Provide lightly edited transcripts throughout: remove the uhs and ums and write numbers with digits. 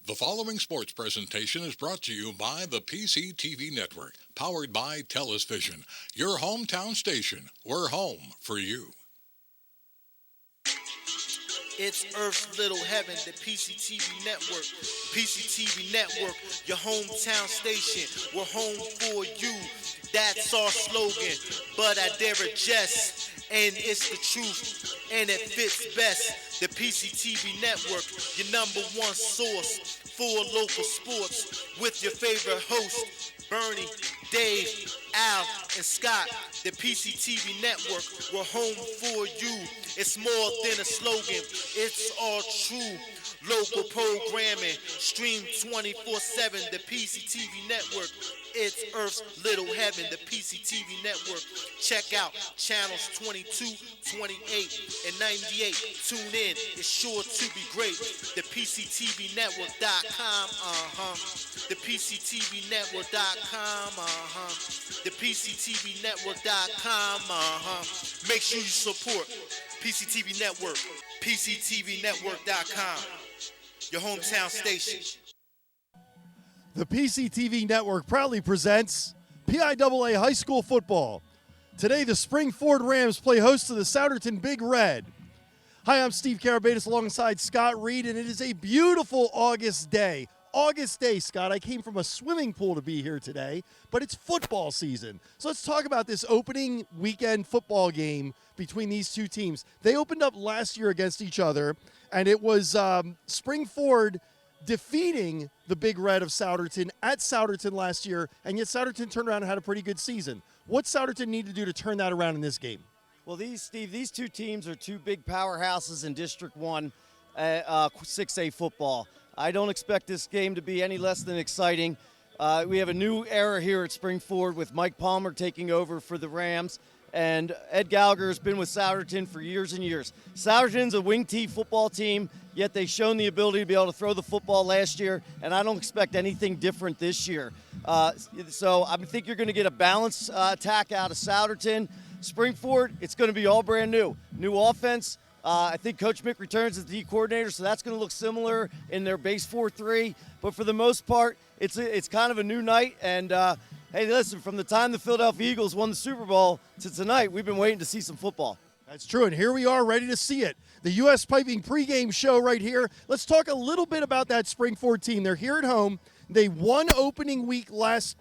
The following sports presentation is brought to you by the PCTV Network, powered by TELUS Vision, your hometown station. We're home for you. It's Earth's Little Heaven, the PCTV Network. PCTV Network, your hometown station. We're home for you. That's our slogan, but I dare adjust. And it's the truth, and it fits best. The PCTV Network, your number one source for local sports, with your favorite hosts, Bernie, Dave, Al, and Scott. The PCTV Network, we're home for you. It's more than a slogan, it's all true. Local programming, stream 24/7, the PCTV Network. It's Earth's Little Heaven, the PCTV Network. Check out channels 22, 28, and 98. Tune in, it's sure to be great. The PCTVnetwork.com, The PCTVnetwork.com, The PCTVnetwork.com, Make sure you support PCTV Network, PCTVnetwork.com, your hometown station. The PCTV Network proudly presents PIAA High School Football. Today, the Spring-Ford Rams play host to the Souderton Big Red. Hi, I'm Steve Karabatis alongside Scott Reed, and it is a beautiful August day. August day, Scott. I came from a swimming pool to be here today, but it's football season. So let's talk about this opening weekend football game between these two teams. They opened up last year against each other, and it was Spring-Ford defeating the Big Red of Souderton at Souderton last year, and yet Souderton turned around and had a pretty good season. What Souderton need to do to turn that around in this game? Well, these two teams are two big powerhouses in District 1 6A football. I don't expect this game to be any less than exciting. We have a new era here at Spring-Ford with Mike Palmer taking over for the Rams, and Ed Gallagher has been with Souderton for years and years. Souderton's a wing T football team, yet they've shown the ability to be able to throw the football last year, and I don't expect anything different this year. So I think you're going to get a balanced attack out of Souderton. Spring-Ford, it's going to be all brand new. New offense. I think Coach Mick returns as the D coordinator, so that's going to look similar in their base 4-3. But for the most part, it's kind of a new night. And, hey, listen, from the time the Philadelphia Eagles won the Super Bowl to tonight, we've been waiting to see some football. That's true, and here we are ready to see it. The U.S. Piping pregame show right here. Let's talk a little bit about that Spring-Ford team. They're here at home. They won opening week last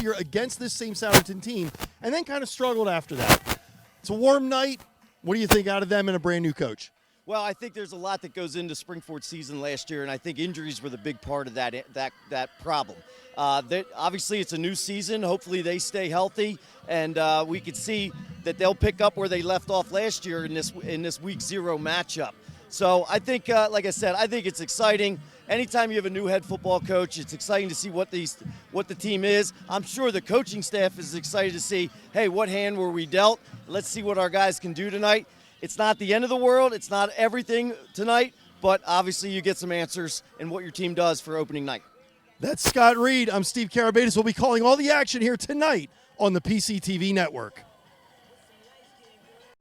year against this same Souderton team, and then kind of struggled after that. It's a warm night. What do you think out of them and a brand new coach? Well, I think there's a lot that goes into Spring-Ford season last year, and I think injuries were the big part of that problem. Obviously, it's a new season. Hopefully, they stay healthy, and we could see that they'll pick up where they left off last year in this Week 0 matchup. So I think, like I said, I think it's exciting. Anytime you have a new head football coach, it's exciting to see what the team is. I'm sure the coaching staff is excited to see, hey, what hand were we dealt? Let's see what our guys can do tonight. It's not the end of the world. It's not everything tonight, but obviously you get some answers in what your team does for opening night. That's Scott Reed. I'm Steve Karabatis. We'll be calling all the action here tonight on the PCTV Network.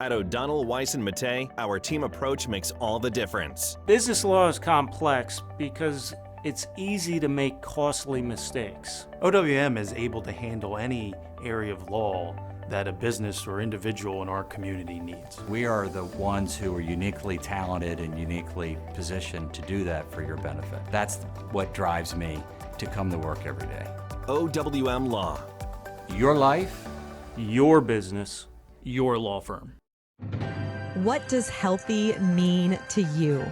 At O'Donnell, Weiss, and Matei, our team approach makes all the difference. Business law is complex because it's easy to make costly mistakes. OWM is able to handle any area of law that a business or individual in our community needs. We are the ones who are uniquely talented and uniquely positioned to do that for your benefit. That's what drives me to come to work every day. OWM Law. Your life, Your business, your law firm. What does healthy mean to you?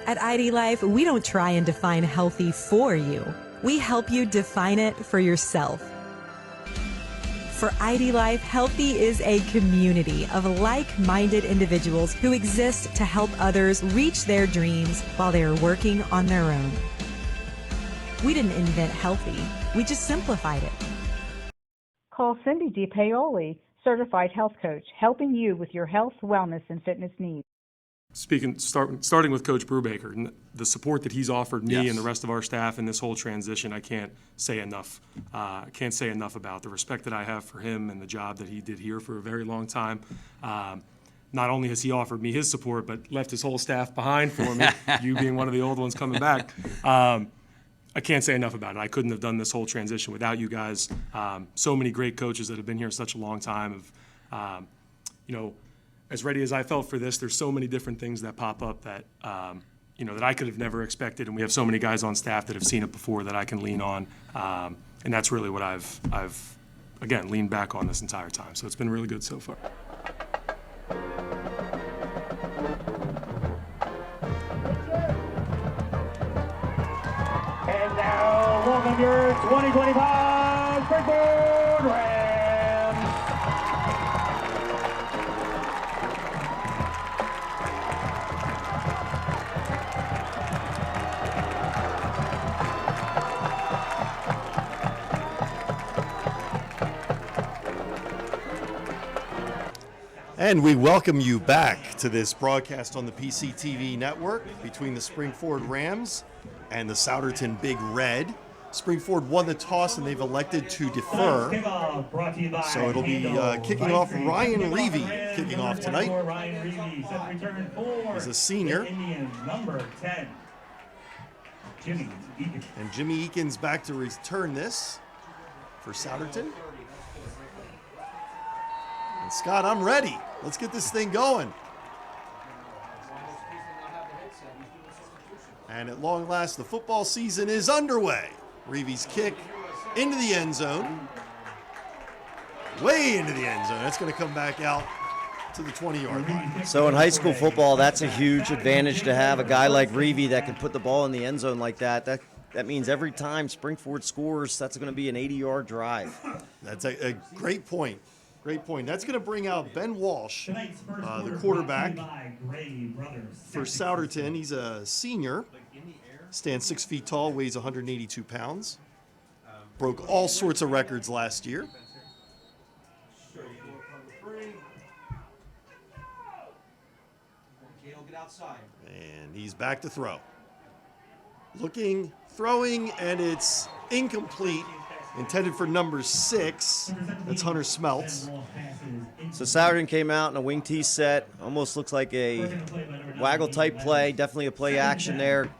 At ID Life, we don't try and define healthy for you. We help you define it for yourself. For ID Life, healthy is a community of like-minded individuals who exist to help others reach their dreams while they are working on their own. We didn't invent healthy, we just simplified it. Call Cindy DiPaoli, Certified Health Coach, helping you with your health, wellness, and fitness needs. Starting with Coach Brubaker, and the support that he's offered me and the rest of our staff in this whole transition, I can't say enough. Can't say enough about the respect that I have for him and the job that he did here for a very long time. not only has he offered me his support, but left his whole staff behind for me, you being one of the old ones coming back. I can't say enough about it. I couldn't have done this whole transition without you guys. So many great coaches that have been here such a long time. As ready as I felt for this, there's so many different things that pop up that that I could have never expected, and we have so many guys on staff that have seen it before that I can lean on, and that's really what I've again leaned back on this entire time. So it's been really good so far. And now, welcome your 2025 Springboard Rams. And we welcome you back to this broadcast on the PCTV network between the Springford Rams and the Souderton Big Red. Springford won the toss and they've elected to defer. So it'll be kicking off Ryan Reevy kicking off tonight. He's a senior. Number 10, Jimmy Eakins. And Jimmy Eakins back to return this for Souderton. And Scott, I'm ready. Let's get this thing going. And at long last, the football season is underway. Reevy's kick into the end zone. Way into the end zone. That's going to come back out to the 20-yard line. So in high school football, that's a huge advantage to have a guy like Reevy that can put the ball in the end zone like that. That means every time Springford scores, that's going to be an 80-yard drive. That's a great point. Great point. That's going to bring out Ben Walsh, the quarterback for Souderton. He's a senior, stands 6 feet tall, weighs 182 pounds. Broke all sorts of records last year. And he's back to throw. Looking, throwing, and it's incomplete. Intended for number 6. That's Hunter Smeltz. So Souderton came out in a wing T set. Almost looks like a waggle type play. Definitely a play action there.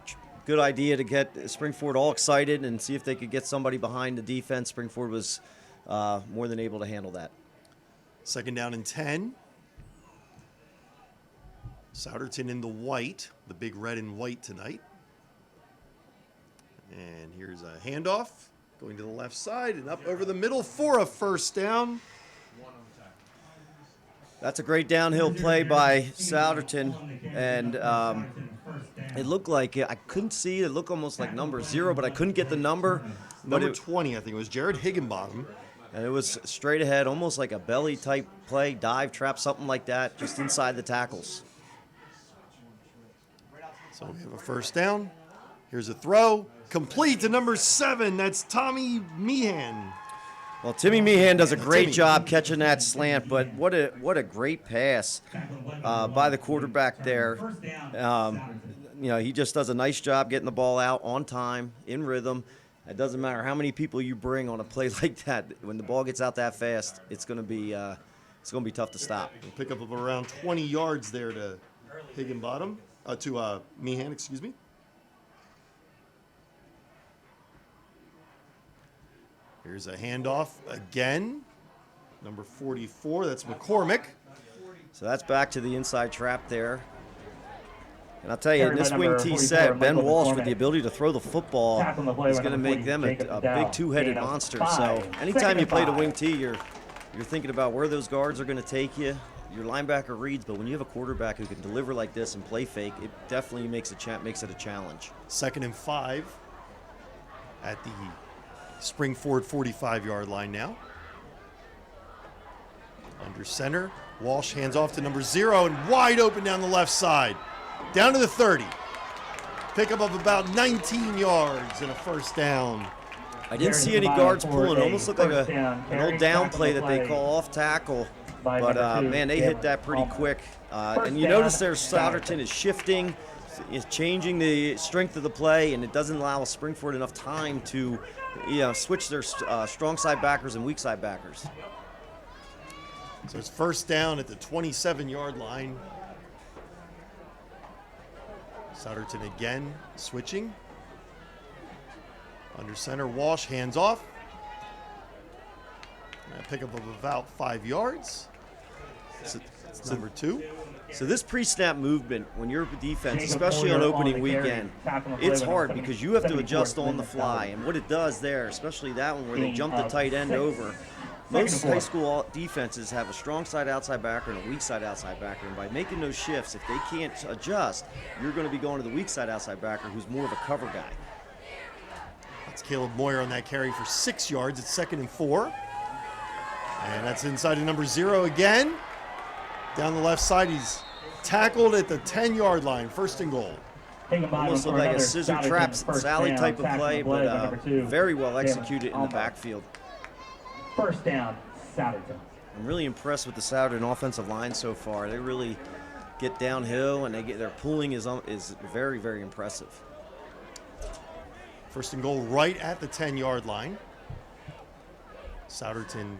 Good idea to get Springford all excited and see if they could get somebody behind the defense. Springford was more than able to handle that. Second down and 10. Souderton in the white, the big red and white tonight. And here's a handoff. Going to the left side and up over the middle for a first down. That's a great downhill play by Souderton. And it looked like, I couldn't see it. It looked almost like number 0, but I couldn't get the number. Number 20, I think it was Jared Higginbottom. And it was straight ahead, almost like a belly type play, dive trap, something like that, just inside the tackles. So we have a first down. Here's a throw. Complete to number 7. That's Tommy Meehan. Well, Timmy Meehan does a great job catching that slant, but what a great pass by the quarterback there. He just does a nice job getting the ball out on time, in rhythm. It doesn't matter how many people you bring on a play like that. When the ball gets out that fast, it's going to be tough to stop. We'll pick up around 20 yards there to Higginbottom, to Meehan, excuse me. Here's a handoff again. Number 44, that's McCormick. So that's back to the inside trap there. And I'll tell you, in this wing T set, Ben Walsh with the ability to throw the football is going to make them a big two-headed monster. So anytime you play the wing T, you're thinking about where those guards are going to take you. Your linebacker reads, but when you have a quarterback who can deliver like this and play fake, it definitely makes it a challenge. 2nd and 5 at the Springford 45-yard line now. Under center, Walsh hands off to number 0 and wide open down the left side. Down to the 30. Pickup of about 19 yards and a first down. I didn't see any guards pulling. It almost looked like an old down play that they call off tackle. But, man, they hit that pretty quick. And you notice there Souderton is shifting, is changing the strength of the play, and it doesn't allow Springford enough time to switch their strong side backers and weak side backers. So it's first down at the 27-yard line. Souderton again switching. Under center, Walsh, hands off. And a pickup of about 5 yards. So number 2. So this pre-snap movement, when you're defense, especially on opening weekend, it's hard because you have to adjust on the fly. And what it does there, especially that one where they jump the tight end over, most high school defenses have a strong side outside backer and a weak side outside backer. And by making those shifts, if they can't adjust, you're going to be going to the weak side outside backer who's more of a cover guy. That's Caleb Moyer on that carry for 6 yards. It's 2nd and 4. And that's inside of number 0 again. Down the left side, he's tackled at the 10-yard line, 1st and goal. Almost looked like a scissor trap Sally type of play, but very well executed in the backfield. First down, Souderton. I'm really impressed with the Souderton offensive line so far. They really get downhill, and their pulling is very, very impressive. 1st and goal right at the 10-yard line. Souderton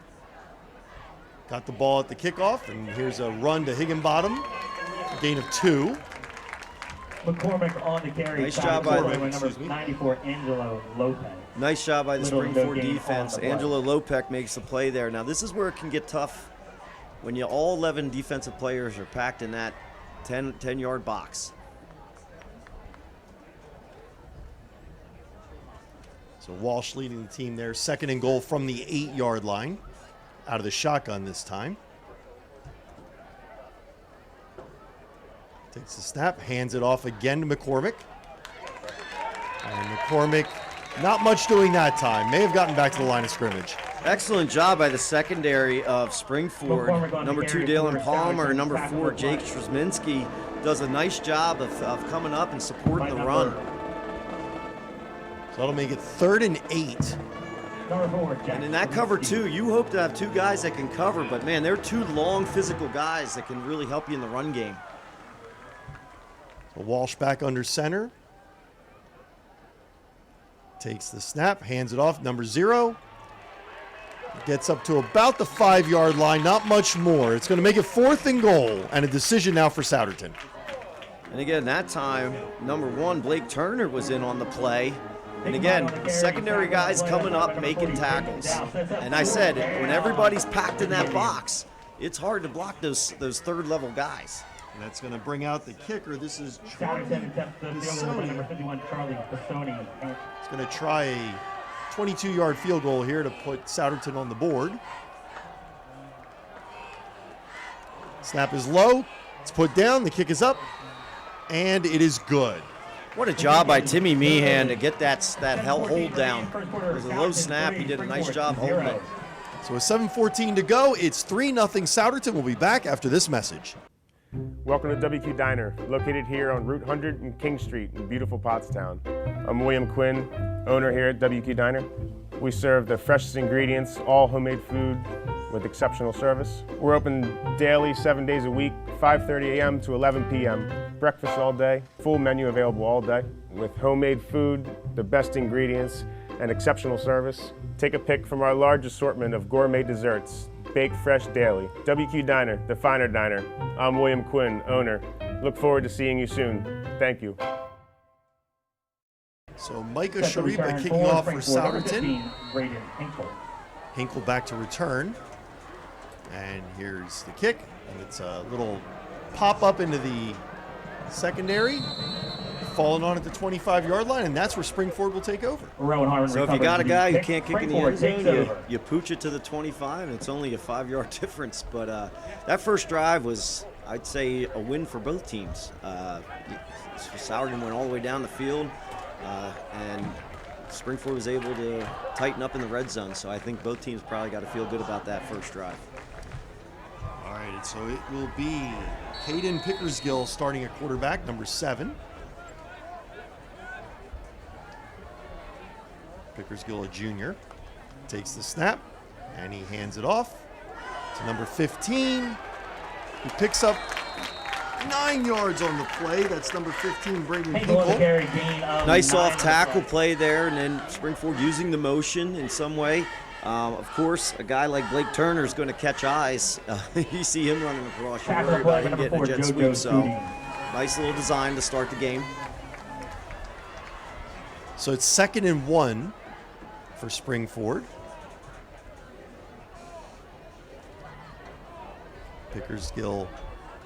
got the ball at the kickoff, and here's a run to Higginbottom, a gain of 2. McCormick on the carry. Nice job by number 94, Angelo Lopez. Nice job by the Springford defense. Angelo Lopez makes the play there. Now this is where it can get tough when all 11 defensive players are packed in that 10-yard box. So Walsh leading the team there. 2nd and goal from the 8-yard line. Out of the shotgun this time. Takes the snap, hands it off again to McCormick. And McCormick, not much doing that time. May have gotten back to the line of scrimmage. Excellent job by the secondary of Springford. Number 2, Dalen Palmer. Number 4, Jake Strzeminski does a nice job of coming up and supporting the run. So that'll make it 3rd and 8. And in that cover, too, you hope to have 2 guys that can cover, but, man, they're 2 long physical guys that can really help you in the run game. So Walsh back under center. Takes the snap, hands it off. Number 0. Gets up to about the 5-yard line, not much more. It's going to make it 4th and goal, and a decision now for Souderton. And again, that time, number 1, Blake Turner was in on the play. And again, secondary guys coming up making tackles. And I said, when everybody's packed in that box, it's hard to block those third-level guys. And that's going to bring out the kicker. This is Charlie number 51, Charlie Pisoni. He's going to try a 22-yard field goal here to put Souderton on the board. Snap is low. It's put down. The kick is up. And it is good. What a job by Timmy Meehan to get that hold down. It was a low snap. He did a nice job holding it. So with 7:14 to go, it's 3-0 Souderton. We'll be back after this message. Welcome to WQ Diner, located here on Route 100 and King Street in beautiful Pottstown. I'm William Quinn, owner here at WQ Diner. We serve the freshest ingredients, all homemade food with exceptional service. We're open daily, 7 days a week, 5:30 a.m. to 11 p.m. Breakfast all day, full menu available all day. With homemade food, the best ingredients, and exceptional service. Take a pick from our large assortment of gourmet desserts, baked fresh daily. WQ Diner, the finer diner. I'm William Quinn, owner. Look forward to seeing you soon. Thank you. So Micah Sharipa kicking off for Souderton. Hinkle back to return. And here's the kick. And it's a little pop-up into the secondary. Falling on at the 25-yard line, and that's where Springford will take over. So if you got a guy who can't kick in the end zone, you pooch it to the 25, and it's only a 5-yard difference. But that first drive was, I'd say, a win for both teams. Souderton went all the way down the field, and Springford was able to tighten up in the red zone. So I think both teams probably got to feel good about that first drive. All right, so it will be Caden Pickersgill starting at quarterback, number 7. Pickersgill, a junior, takes the snap, and he hands it off to number 15, who picks up 9 yards on the play. That's number 15, Braden Hinkle. Nice off tackle play there, and then Springford using the motion in some way. Of course, a guy like Blake Turner is going to catch eyes. You see him running across, you worry about him getting a jet sweep. So, nice little design to start the game. So it's 2nd and 1 for Springford. Pickersgill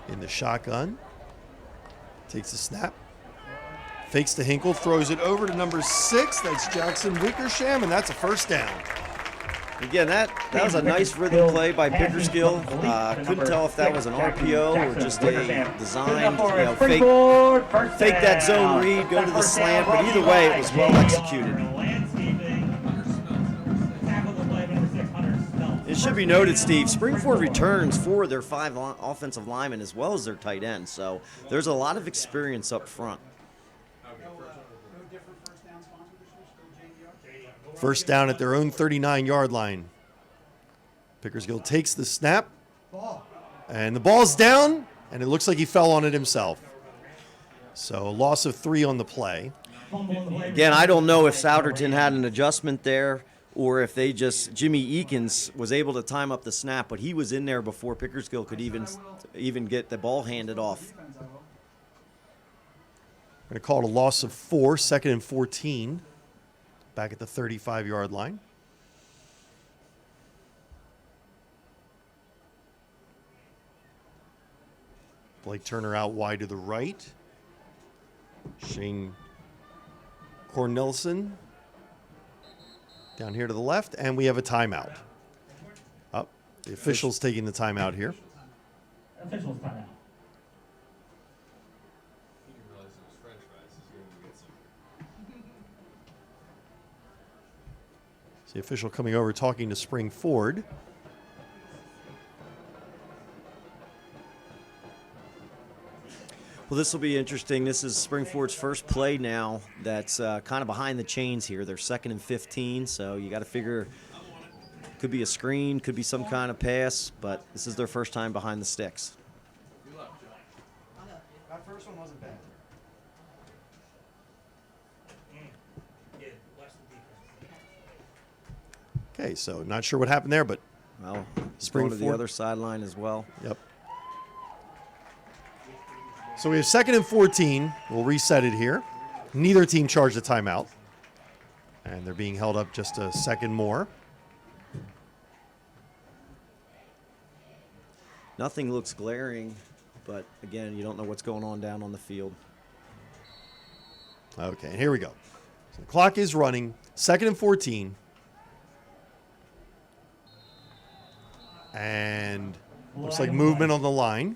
in the shotgun. Takes the snap. Fakes to Hinkle, throws it over to number 6. That's Jackson Wickersham, and that's a first down. Again, that was a nice rhythm play by Pickersgill. Couldn't tell if that was an RPO or just a design, fake that zone read, go to the slant, but either way, it was well executed. It should be noted, Steve, Springford returns 4 of their 5 offensive linemen as well as their tight end, so there's a lot of experience up front. First down at their own 39-yard line. Pickersgill takes the snap, and the ball's down, and it looks like he fell on it himself. So a loss of 3 on the play. Again, I don't know if Souderton had an adjustment there or if they just, Jimmy Eakins was able to time up the snap, but he was in there before Pickersgill could even get the ball handed off. We're going to call it a loss of 4, 2nd and 14. Back at the 35-yard line. Blake Turner out wide to the right. Shane Cornelison down here to the left, and we have a timeout. The official's taking the timeout here. Official's timeout. The official coming over talking to Springford. Well, this will be interesting. This is Springford's first play now that's kind of behind the chains here. They're 2nd and 15, so you got to figure could be a screen, could be some kind of pass, but this is their first time behind the sticks. That first one wasn't bad. Okay, so not sure what happened there, but well, Springford to the other sideline as well. Yep. So we have 2nd and 14. We'll reset it here. Neither team charged a timeout, and they're being held up just a second more. Nothing looks glaring, but again, you don't know what's going on down on the field. Okay, and here we go. So the clock is running. 2nd and 14. And looks like movement on the line.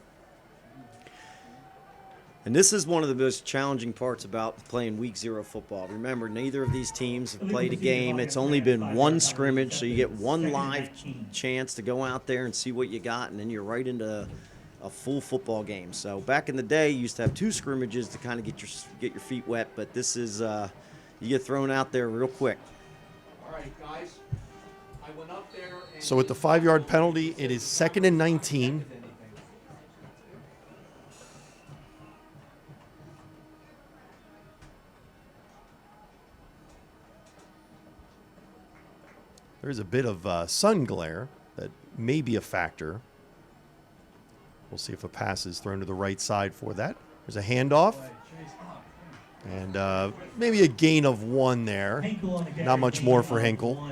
And this is one of the most challenging parts about playing week 0 football. Remember, neither of these teams have played a game. It's only been one scrimmage, so you get one live chance to go out there and see what you got, and then you're right into a full football game. So back in the day, you used to have 2 scrimmages to kind of get your feet wet, but this is you get thrown out there real quick. All right, guys. I went up there. So with the 5-yard penalty, it is 2nd and 19. There's a bit of sun glare that may be a factor. We'll see if a pass is thrown to the right side for that. There's a handoff. And maybe a gain of 1 there. Not much more for Hinkle.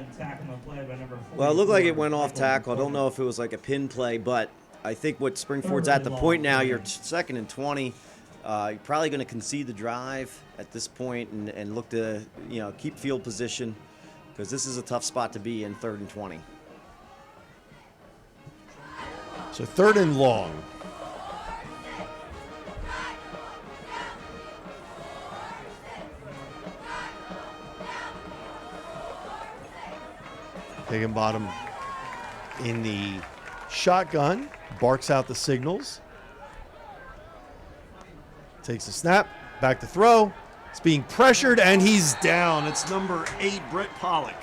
Well, it looked like it went off tackle. I don't know if it was like a pin play, but I think what Springford's at the point now, you're 2nd and 20. You're probably going to concede the drive at this point and look to keep field position because this is a tough spot to be in 3rd and 20. So 3rd and long. Higginbottom in the shotgun, barks out the signals. Takes a snap, back to throw. It's being pressured, and he's down. It's number 8, Brett Pollock.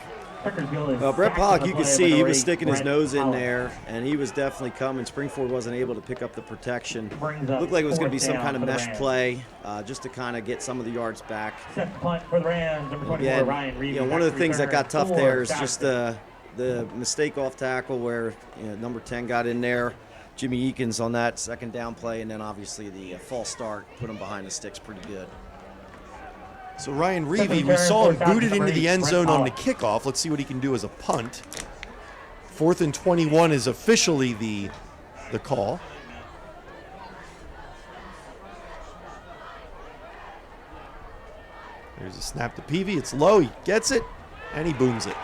Well, Brett Pollock, you could see he was sticking his nose in there, and he was definitely coming. Springford wasn't able to pick up the protection. Looked like it was going to be some kind of mesh play just to kind of get some of the yards back. Set punt for the Rams, number 24, Ryan Reed. One of the things that got tough there is just the mistake off tackle where number 10 got in there. Jimmy Eakins on that second down play, and then obviously the false start put him behind the sticks pretty good. So Ryan Reevy, we saw him booted into the end zone on the kickoff. Let's see what he can do as a punt. 4th and 21 is officially the call. There's a snap to Peavy. It's low. He gets it, and he booms it.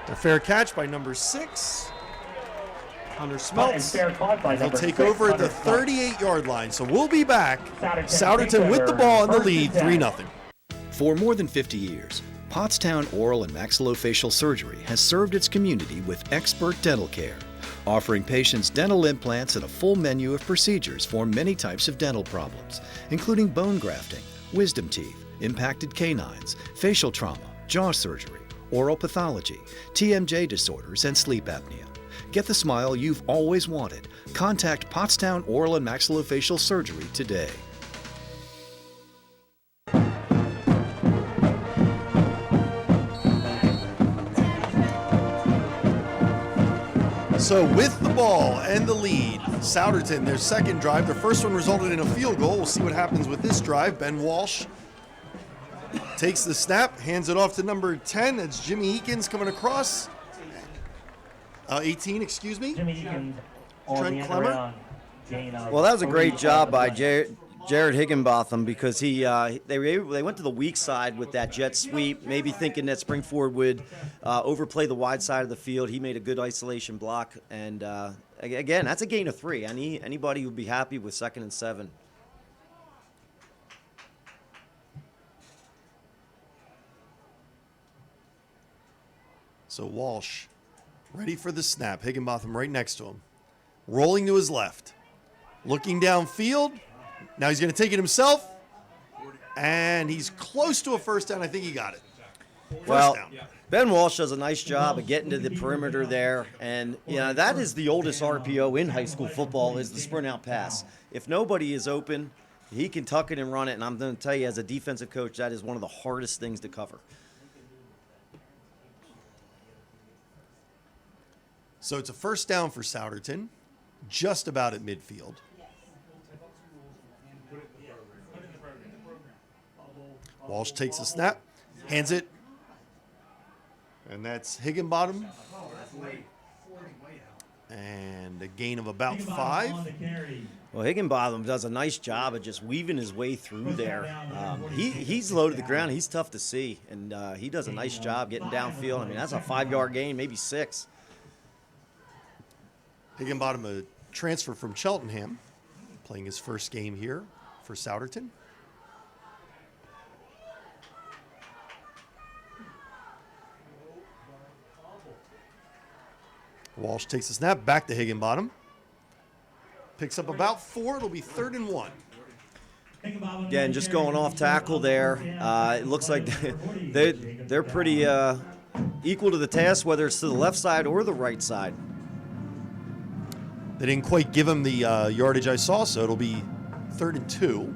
A fair catch by number 6. Hunter Smeltz. He'll take over at the 38-yard line. So we'll be back. Souderton with the ball in the lead, 3-0. For more than 50 years, Pottstown Oral and Maxillofacial Surgery has served its community with expert dental care, offering patients dental implants and a full menu of procedures for many types of dental problems, including bone grafting, wisdom teeth, impacted canines, facial trauma, jaw surgery, oral pathology, TMJ disorders, and sleep apnea. Get the smile you've always wanted. Contact Pottstown Oral and Maxillofacial Surgery today. So with the ball and the lead, Souderton, their second drive, their first one resulted in a field goal. We'll see what happens with this drive. Ben Walsh takes the snap, hands it off to number 10. That's Jimmy Eakins coming across. 18, excuse me. Jimmy Eakins on Trent the end Clemmer. around. Well, that was a great job by Jared Higginbotham because they went to the weak side with that jet sweep, maybe thinking that Springford would overplay the wide side of the field. He made a good isolation block, and again, that's a gain of 3. Anybody would be happy with 2nd and 7. So Walsh ready for the snap. Higginbotham right next to him. Rolling to his left. Looking downfield. Now he's going to take it himself. And he's close to a first down. I think he got it. First down. Ben Walsh does a nice job of getting to the perimeter there. And, that is the oldest RPO in high school football is the sprint out pass. If nobody is open, he can tuck it and run it. And I'm going to tell you, as a defensive coach, that is one of the hardest things to cover. So it's a first down for Souderton, just about at midfield. Walsh takes a snap, hands it, and that's Higginbotham. And a gain of about 5. Well, Higginbotham does a nice job of just weaving his way through there. He's low to the ground. He's tough to see, and he does a nice job getting downfield. I mean, that's a 5-yard gain, maybe 6. Higginbotham, a transfer from Cheltenham, playing his first game here for Souderton. Walsh takes the snap, back to Higginbotham. Picks up about 4. It'll be 3rd and 1. Again, just going off tackle there. It looks like they're pretty equal to the task, whether it's to the left side or the right side. They didn't quite give him the yardage I saw, so it'll be 3rd and 2.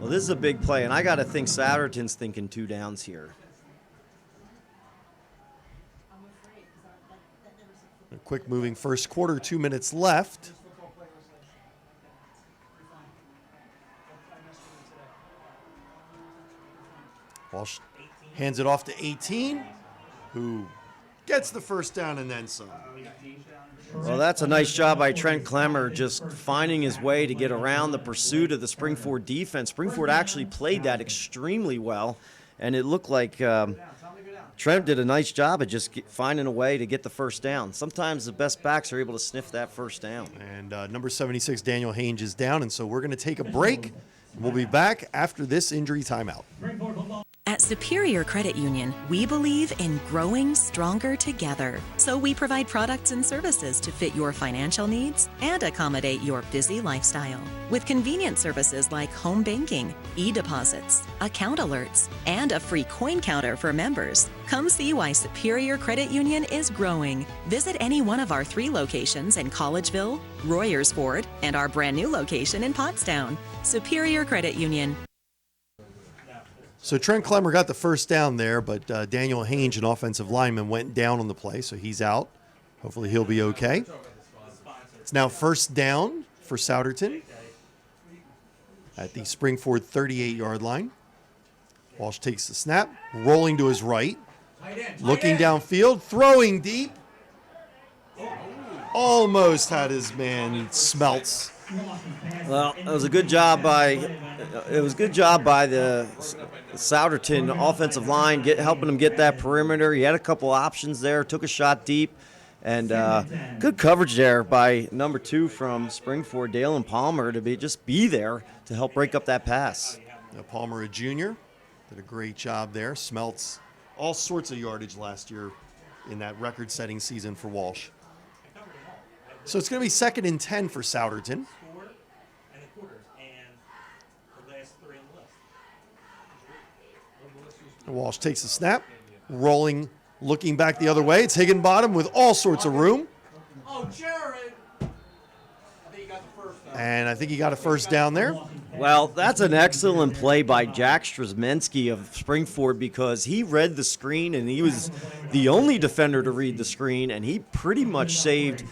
Well, this is a big play, and I got to think Souderton's thinking 2 downs here. A quick moving first quarter, 2 minutes left. Walsh hands it off to 18, who gets the first down and then some. Well, that's a nice job by Trent Clemmer, just finding his way to get around the pursuit of the Springford defense. Springford actually played that extremely well, and it looked like Trent did a nice job of just finding a way to get the first down. Sometimes the best backs are able to sniff that first down. And number 76, Daniel Haynes, is down, and so we're going to take a break. We'll be back after this injury timeout. At Superior Credit Union, we believe in growing stronger together. So we provide products and services to fit your financial needs and accommodate your busy lifestyle. With convenient services like home banking, e-deposits, account alerts, and a free coin counter for members. Come see why Superior Credit Union is growing. Visit any one of our 3 locations in Collegeville, Royersford, and our brand new location in Pottstown. Superior Credit Union. So Trent Clemmer got the first down there, but Daniel Hange, an offensive lineman, went down on the play, so he's out. Hopefully he'll be okay. It's now first down for Souderton at the Springford 38-yard line. Walsh takes the snap, rolling to his right, looking downfield, throwing deep. Almost had his man Smelts. Well, it was a good job by the Souderton offensive line, helping him get that perimeter. He had a couple options there, took a shot deep, and good coverage there by number 2 from Springford, Dalen Palmer, to be there to help break up that pass. Palmer, a junior, did a great job there. Smelts all sorts of yardage last year in that record-setting season for Walsh. So it's going to be 2nd and 10 for Souderton. Walsh takes the snap, rolling, looking back the other way. It's Higginbottom with all sorts of room. Oh, Jared! And I think he got a first down there. Well, that's an excellent play by Jack Strzeminski of Springford, because he read the screen, and he was the only defender to read the screen, and he pretty much saved,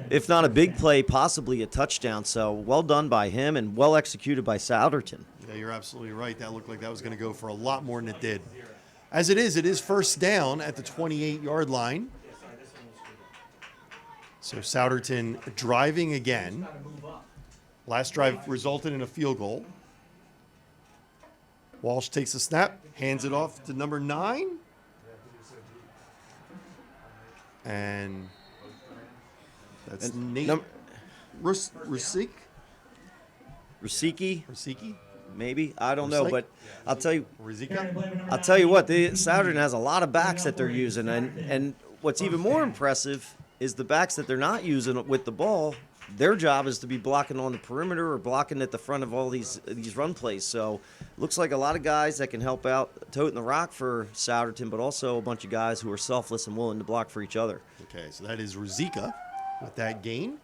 if not a big play, possibly a touchdown. So well done by him and well executed by Souderton. Yeah, you're absolutely right. That looked like that was going to go for a lot more than it did. As it is first down at the 28-yard line. So Souderton driving again. Last drive resulted in a field goal. Walsh takes a snap, hands it off to number 9. And that's Nate Rusicki? Maybe, I don't know, but I'll tell you. Rizika? I'll tell you what, the Souderton has a lot of backs that they're using, and what's even more impressive is the backs that they're not using with the ball. Their job is to be blocking on the perimeter or blocking at the front of all these run plays. So looks like a lot of guys that can help out toting the rock for Souderton, but also a bunch of guys who are selfless and willing to block for each other. Okay, so that is Rizika with that gain.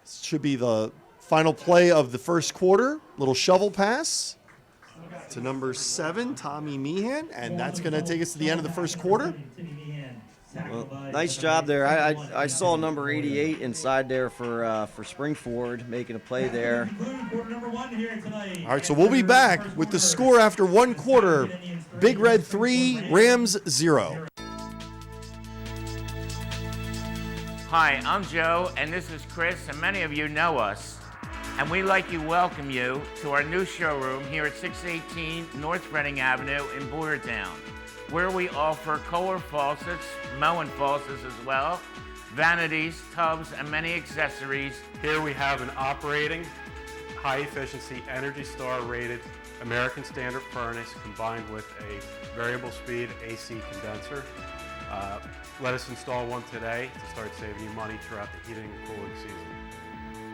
This should be the final play of the first quarter. Little shovel pass to number 7, Tommy Meehan, and that's going to take us to the end of the first quarter. Well, nice job there. I saw number 88 inside there for Springford making a play there. All right, so we'll be back with the score after one quarter. Big Red 3, Rams 0. Hi, I'm Joe, and this is Chris, and many of you know us. And we'd like to welcome you to our new showroom here at 618 North Reading Avenue in Boyertown, where we offer Kohler faucets, Moen faucets as well, vanities, tubs, and many accessories. Here we have an operating, high-efficiency, Energy Star rated American Standard furnace combined with a variable speed AC condenser. Let us install one today to start saving you money throughout the heating and cooling season.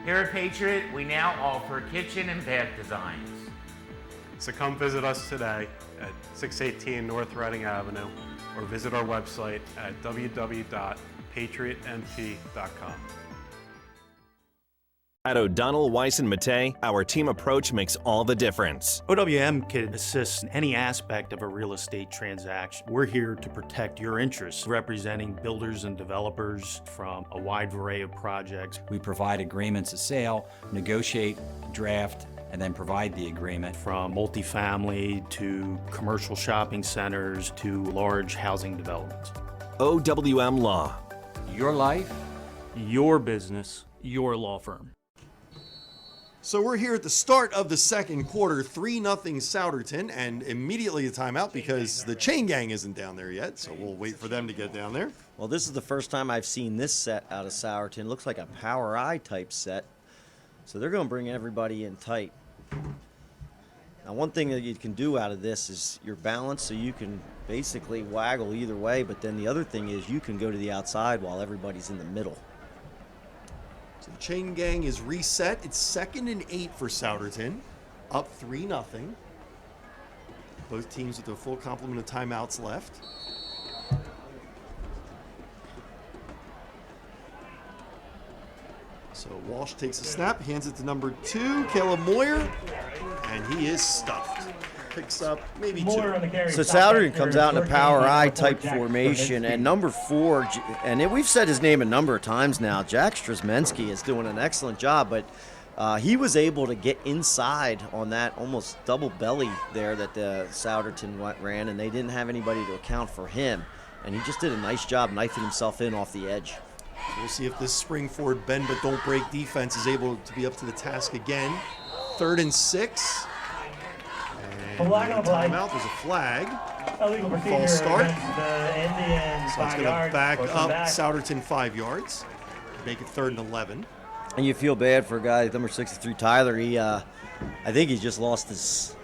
Here at Patriot, we now offer kitchen and bath designs. So come visit us today at 618 North Reading Avenue or visit our website at www.patriotnp.com. At O'Donnell, Weiss & Mattei, our team approach makes all the difference. OWM can assist in any aspect of a real estate transaction. We're here to protect your interests, representing builders and developers from a wide array of projects. We provide agreements of sale, negotiate, draft, and then provide the agreement. From multifamily to commercial shopping centers to large housing developments. OWM Law. Your life, your business, your law firm. So we're here at the start of the second quarter, 3-0 Souderton, and immediately a timeout because the chain gang isn't down there yet, so we'll wait for them to get down there. Well, this is the first time I've seen this set out of Souderton. Looks like a PIAA type set. So they're going to bring everybody in tight. Now, one thing that you can do out of this is your balance, so you can basically waggle either way, but then the other thing is you can go to the outside while everybody's in the middle. So the chain gang is reset. It's 2nd and 8 for Souderton, up 3-0. Both teams with a full complement of timeouts left. So Walsh takes a snap, hands it to number 2, Caleb Moyer, and he is stuffed. picks up maybe More on the 2. carry. So Stop Souderton back comes there, out in a short power gain, I number 4, type Jack formation, Stravinsky. and number 4, we've said his name a number of times now. Jack Stravinsky is doing an excellent job, but he was able to get inside on that almost double belly there that the Souderton ran, and they didn't have anybody to account for him. And he just did a nice job knifing himself in off the edge. So we'll see if this spring forward bend but don't break defense is able to be up to the task again. 3rd and 6. And Flag on the play. timeout. There's a flag. Illegal procedure False start. against the Indians, So it's 5 going to yards. back Push them up back. Souderton 5 yards. Make it 3rd and 11. And you feel bad for a guy like number 63, Tyler. He, I think he just lost his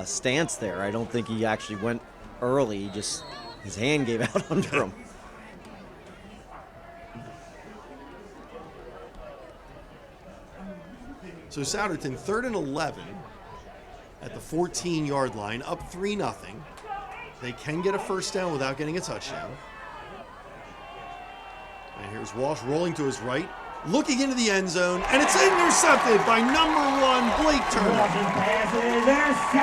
stance there. I don't think he actually went early. He just, his hand gave out under him. So Souderton 3rd and 11 at the 14-yard line, up 3-0. They can get a first down without getting a touchdown. And here's Walsh rolling to his right, looking into the end zone, and it's intercepted by number 1, Blake Turner.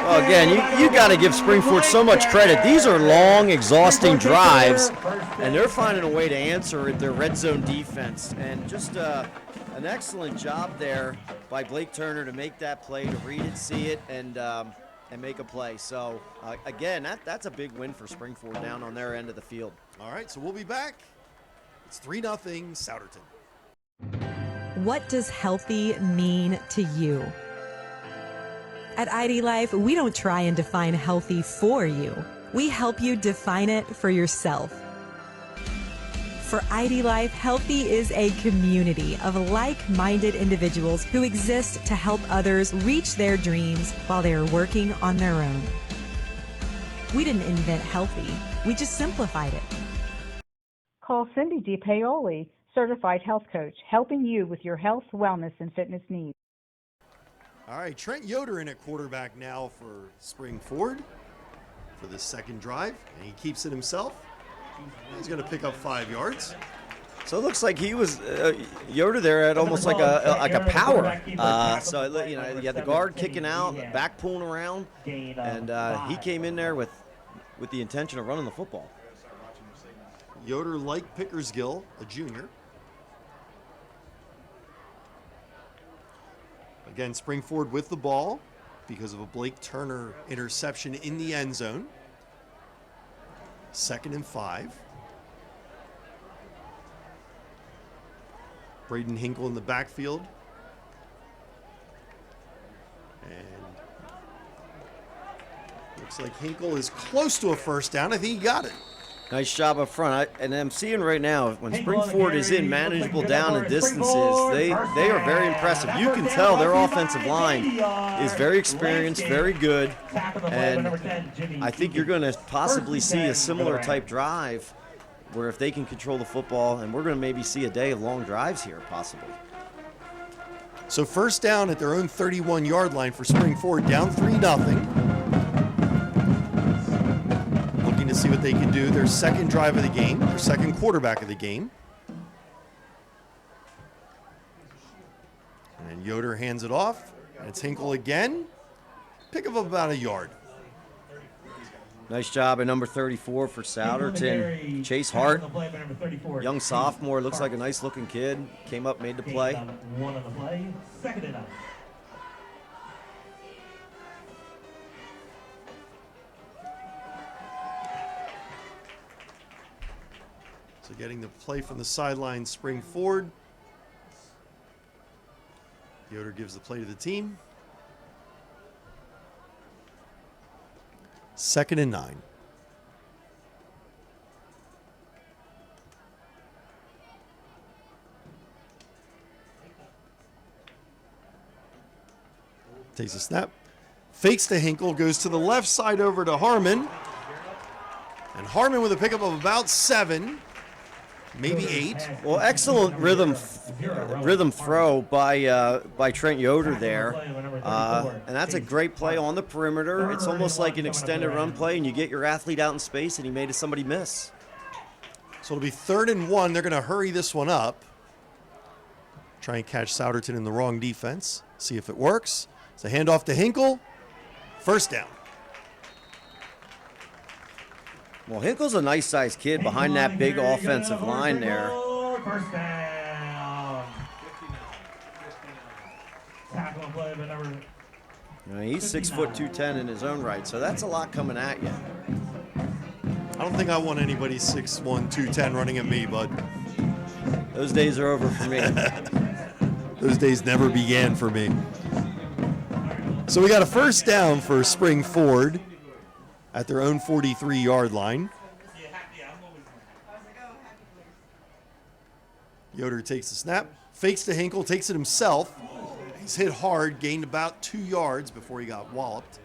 Well, again, you got to give Springford so much credit. These are long, exhausting drives, and they're finding a way to answer their red zone defense. And just an excellent job there by Blake Turner to make that play, to read it, see it, and make a play. So, again, that's a big win for Springford down on their end of the field. All right, so we'll be back. It's 3-0 Souderton. What does healthy mean to you? At ID Life, we don't try and define healthy for you. We help you define it for yourself. For ID Life, healthy is a community of like-minded individuals who exist to help others reach their dreams while they are working on their own. We didn't invent healthy, we just simplified it. Call Cindy DiPaoli, Certified Health Coach, helping you with your health, wellness, and fitness needs. All right, Trent Yoder in at quarterback now for Spring Ford for the second drive, and he keeps it himself. He's going to pick up 5 yards. So it looks like he was Yoder there at almost like a power. So you know, you had the guard kicking out, the back pulling around, and he came in there with the intention of running the football. Yoder, like Pickersgill, a junior. Again, Springford with the ball because of a Blake Turner interception in the end zone. 2nd and 5. Braden Hinkle in the backfield. And looks like Hinkle is close to a first down. I think he got it. Nice job up front. And I'm seeing right now, when Springford is in manageable down and distances, they are very impressive. You can tell their offensive line is very experienced, very good. And I think you're going to possibly see a similar type drive where if they can control the football, and we're going to maybe see a day of long drives here, possibly. So first down at their own 31-yard line for Springford, down 3-0. To see what they can do. Their second drive of the game, their second quarterback of the game. And then Yoder hands it off, and it's Hinkle again. Pick up about a yard. Nice job at number 34 for Souderton. Chase Hart, young sophomore, looks like a nice looking kid. Came up, made the play. 1 on the play, 2nd and 9. So getting the play from the sideline, Spring Ford. Yoder gives the play to the team. 2nd and 9. Takes a snap. Fakes to Hinkle, goes to the left side over to Harmon. And Harmon with a pickup of about 7. Maybe 8. Well, excellent rhythm throw by Trent Yoder there, and that's a great play on the perimeter. It's almost like an extended run play, and you get your athlete out in space, and he made somebody miss. So it'll be 3rd and 1. They're going to hurry this one up. Try and catch Souderton in the wrong defense. See if it works. It's a handoff to Hinkle. First down. Well, Hinkle's a nice-sized kid behind that big offensive line there. First down. Tackle and play, but number. He's 6 foot 210 in his own right, so that's a lot coming at you. I don't think I want anybody 6'1", 210 running at me, bud. Those days are over for me. Those days never began for me. So we got a first down for Spring Ford at their own 43-yard line. Yoder takes the snap, fakes to Hinkle, takes it himself. He's hit hard, gained about 2 yards before he got walloped.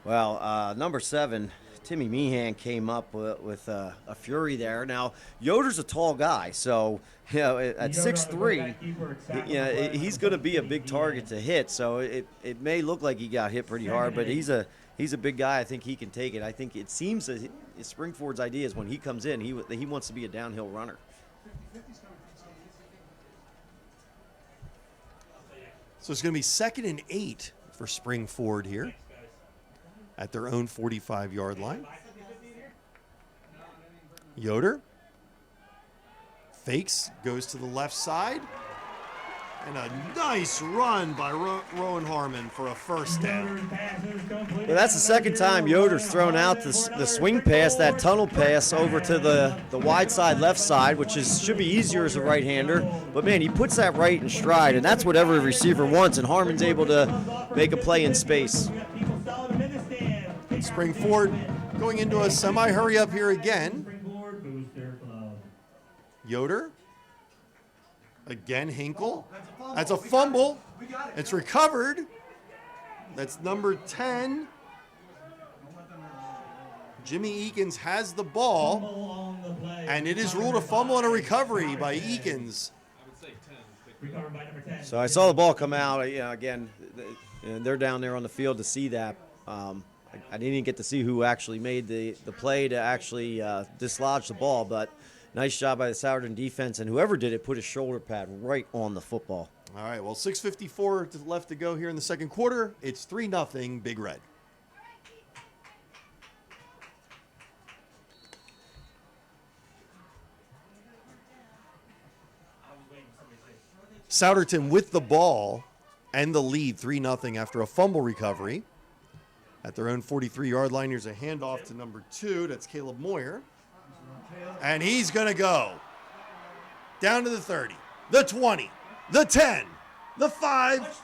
Well, number 7, Timmy Meehan came up with a fury there. Now, Yoder's a tall guy, so at 6'3", he's going to be a big target to hit. So it may look like he got hit pretty hard, but he's a big guy. I think he can take it. I think it seems that Springford's idea is when he comes in, he wants to be a downhill runner. So it's going to be 2nd and 8 for Spring Ford here at their own 45-yard line. Yoder fakes, goes to the left side, and a nice run by Rowan Harmon for a first down. Well, that's the second time Yoder's thrown out the swing pass, that tunnel pass over to the wide side left side, which should be easier as a right-hander. But, man, he puts that right in stride, and that's what every receiver wants, and Harmon's able to make a play in space. Spring Ford going into a semi-hurry up here again. Yoder. Again, Hinkle. That's a fumble. It's recovered. That's number 10. Jimmy Eakins has the ball, and it is ruled a fumble and a recovery by Eakins. So I saw the ball come out. Again, they're down there on the field to see that. I didn't even get to see who actually made the play to actually dislodge the ball, but nice job by the Southern defense, and whoever did it put his shoulder pad right on the football. All right, well, 6:54 left to go here in the second quarter. It's 3-0 Big Red. Souderton with the ball and the lead, 3-0 after a fumble recovery. At their own 43-yard line, here's a handoff to number 2. That's Caleb Moyer. And he's going to go down to the 30, the 20, the 10, the 5.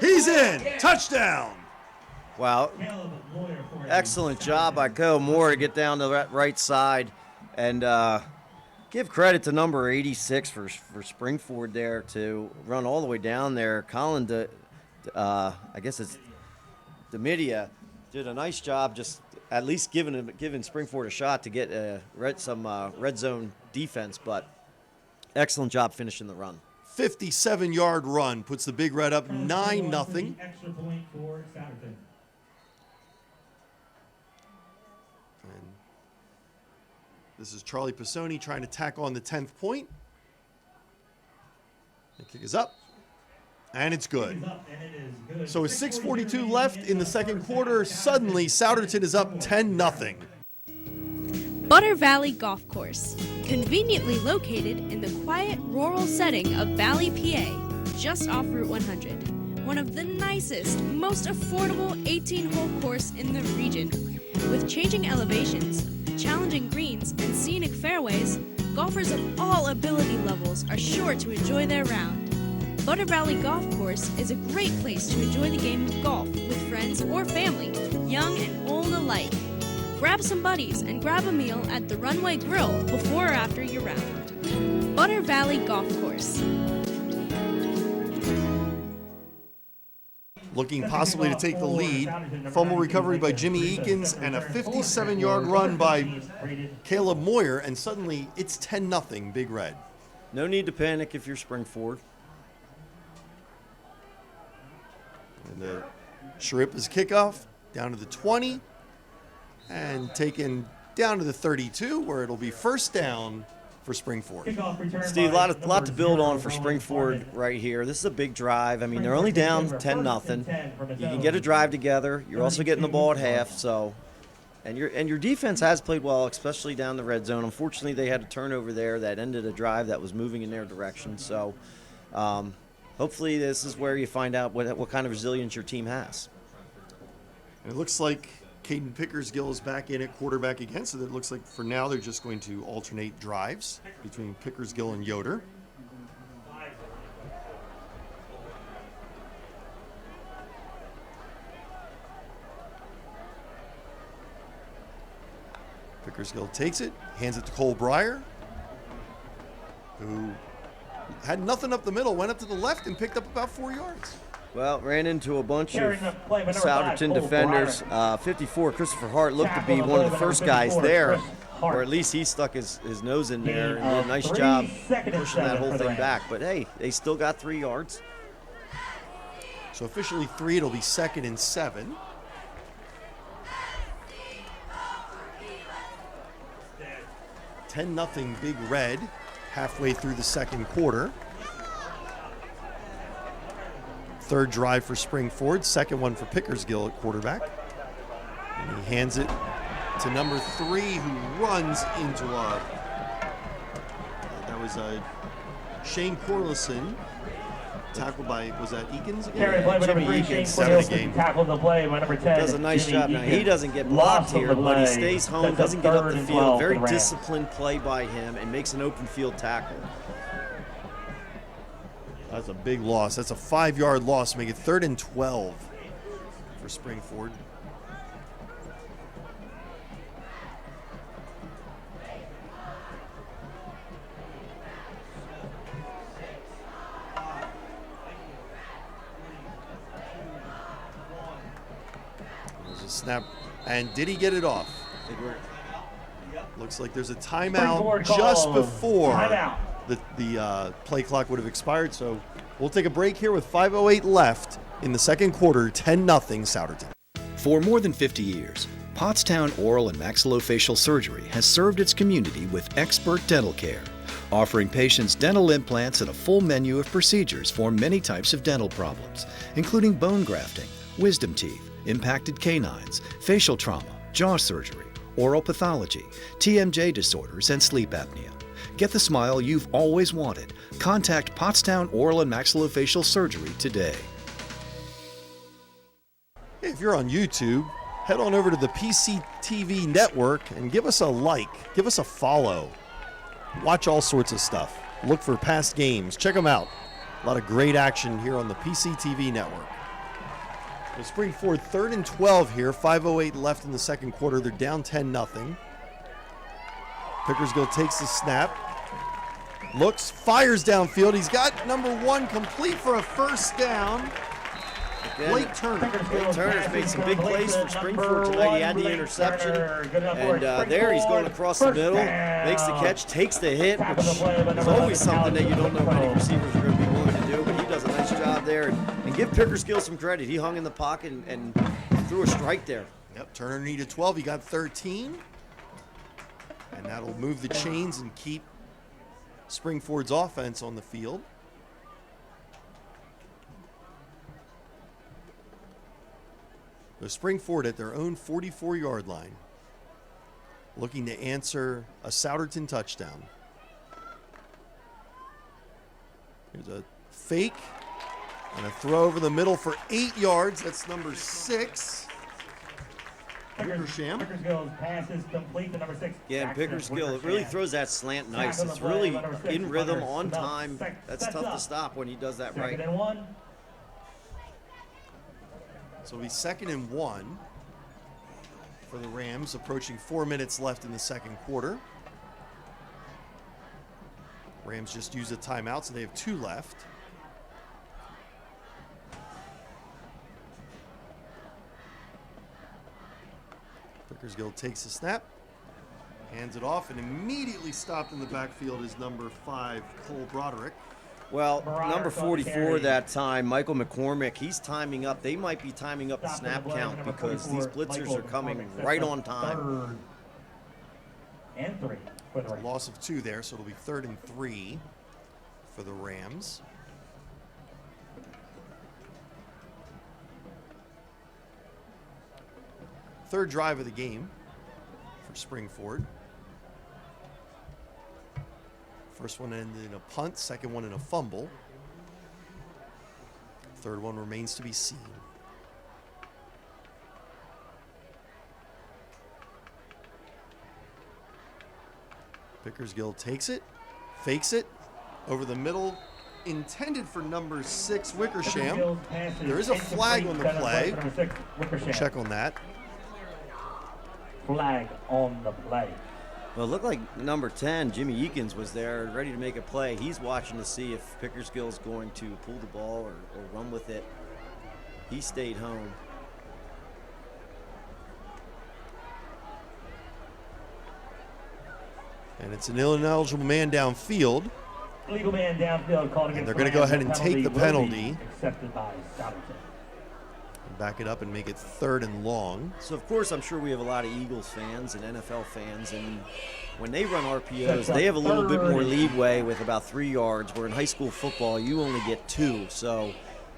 He's in. Touchdown. Wow. Excellent job by Caleb Moyer to get down to that right side. And give credit to number 86 for Springford there to run all the way down there. Colin, I guess it's Demidia, did a nice job just at least giving Springford a shot to get some red zone defense, but excellent job finishing the run. 57-yard run puts the Big Red up 9-0. Extra point for Souderton. And this is Charlie Pisoni trying to tack on the 10th point. The kick is up. And it's good. So with 6:42 left in the second quarter, suddenly Souderton is up 10-0. Butter Valley Golf Course, conveniently located in the quiet rural setting of Valley, PA, just off Route 100. One of the nicest, most affordable 18-hole course in the region. With changing elevations, challenging greens, and scenic fairways, golfers of all ability levels are sure to enjoy their round. Butter Valley Golf Course is a great place to enjoy the game of golf with friends or family, young and old alike. Grab some buddies and grab a meal at the Runway Grill before or after your round. Butter Valley Golf Course. Looking possibly to take the lead. Fumble recovery by Jimmy Eakins and a 57-yard run by Caleb Moyer, and suddenly it's 10-0 Big Red. No need to panic if you're Springford. And the Sharip is kickoff down to the 20 and taken down to the 32, where it'll be first down for Springford. Steve, a lot to build on for Springford right here. This is a big drive. I mean, they're only down 10-0. You can get a drive together. You're also getting the ball at half, so And your defense has played well, especially down the red zone. Unfortunately, they had a turnover there that ended a drive that was moving in their direction. So hopefully this is where you find out what kind of resilience your team has. And it looks like Caden Pickersgill is back in at quarterback again, so it looks like for now they're just going to alternate drives between Pickersgill and Yoder. Pickersgill takes it, hands it to Cole Breyer, who had nothing up the middle, went up to the left and picked up about 4 yards. Well, ran into a bunch of Souderton defenders. 54, Christopher Hart looked to be one of the first guys there, or at least he stuck his nose in there and did a nice job pushing that whole thing back. But hey, they still got 3 yards. So officially 3, it'll be 2nd and 7. Nothing Big Red halfway through the second quarter. Third drive for Springford, second one for Pickersgill at quarterback. And he hands it to number 3, who runs into that was Shane Corlison, tackled by, was that Eakins again? Jimmy Eakins, 7 a game. Tackled the play by number 10. Does a nice job. Now, he doesn't get blocked here, but he stays home, doesn't get up the field. Very disciplined play by him and makes an open field tackle. That's a big loss. That's a 5-yard loss, make it 3rd and 12 for Springford. Snap, and did he get it off? Looks like there's a timeout just before the play clock would have expired, so we'll take a break here with 5:08 left in the second quarter, 10-0 Souderton. For more than 50 years, Pottstown Oral and Maxillofacial Surgery has served its community with expert dental care, offering patients dental implants and a full menu of procedures for many types of dental problems, including bone grafting, wisdom teeth, impacted canines, facial trauma, jaw surgery, oral pathology, TMJ disorders, and sleep apnea. Get the smile you've always wanted. Contact Pottstown Oral and Maxillofacial Surgery today. If you're on YouTube, head on over to the PCTV network and give us a like, give us a follow. Watch all sorts of stuff. Look for past games. Check them out. A lot of great action here on the PCTV network. So Springford 3rd and 12 here, 5:08 left in the second quarter. They're down 10-0. Pickersgill takes the snap, looks, fires downfield. He's got number 1 complete for a first down. Blake Turner. Blake Turner's made some big plays for Springford tonight. He had the interception, and there he's going across the middle, makes the catch, takes the hit, which is always something that you don't know many receivers are going to be willing to do, but he does a nice job there. And give Pickersgill some credit. He hung in the pocket and threw a strike there. Yep, Turner needed 12. He got 13. And that'll move the chains and keep Springford's offense on the field. So Springford at their own 44-yard line, looking to answer a Souderton touchdown. Here's a fake and a throw over the middle for 8 yards. That's number 6. Pickersgill's pass is complete to number 6. Yeah, and Pickersgill really throws that slant nice. It's really in rhythm, on time. That's tough to stop when he does that right. 2nd and 1. So it'll be 2nd and 1 for the Rams, approaching 4 minutes left in the second quarter. Rams just used a timeout, so they have 2 left. Pickersgill takes the snap, hands it off, and immediately stopped in the backfield is number 5, Cole Broderick. Well, number 44 that time, Michael McCormick, he's timing up. They might be timing up the snap count because these blitzers are coming right on time. And 3. It's a loss of 2 there, so it'll be 3rd and 3 for the Rams. Third drive of the game. Springford. First one ended in a punt, second one in a fumble. Third one remains to be seen. Pickersgill takes it, fakes it, over the middle, intended for number 6, Wickersham. There is a flag on the play. We'll check on that. Flag on the play. Well, it looked like number 10, Jimmy Eakins, was there ready to make a play. He's watching to see if Pickersgill's going to pull the ball or run with it. He stayed home. And it's an ineligible man downfield. Illegal man downfield called against. And they're going to go ahead and take the penalty. Accepted by Souderton. Back it up and make it 3rd and long. So, of course, I'm sure we have a lot of Eagles fans and NFL fans, and when they run RPOs, they have a little bit more leeway with about 3 yards, where in high school football, you only get 2. So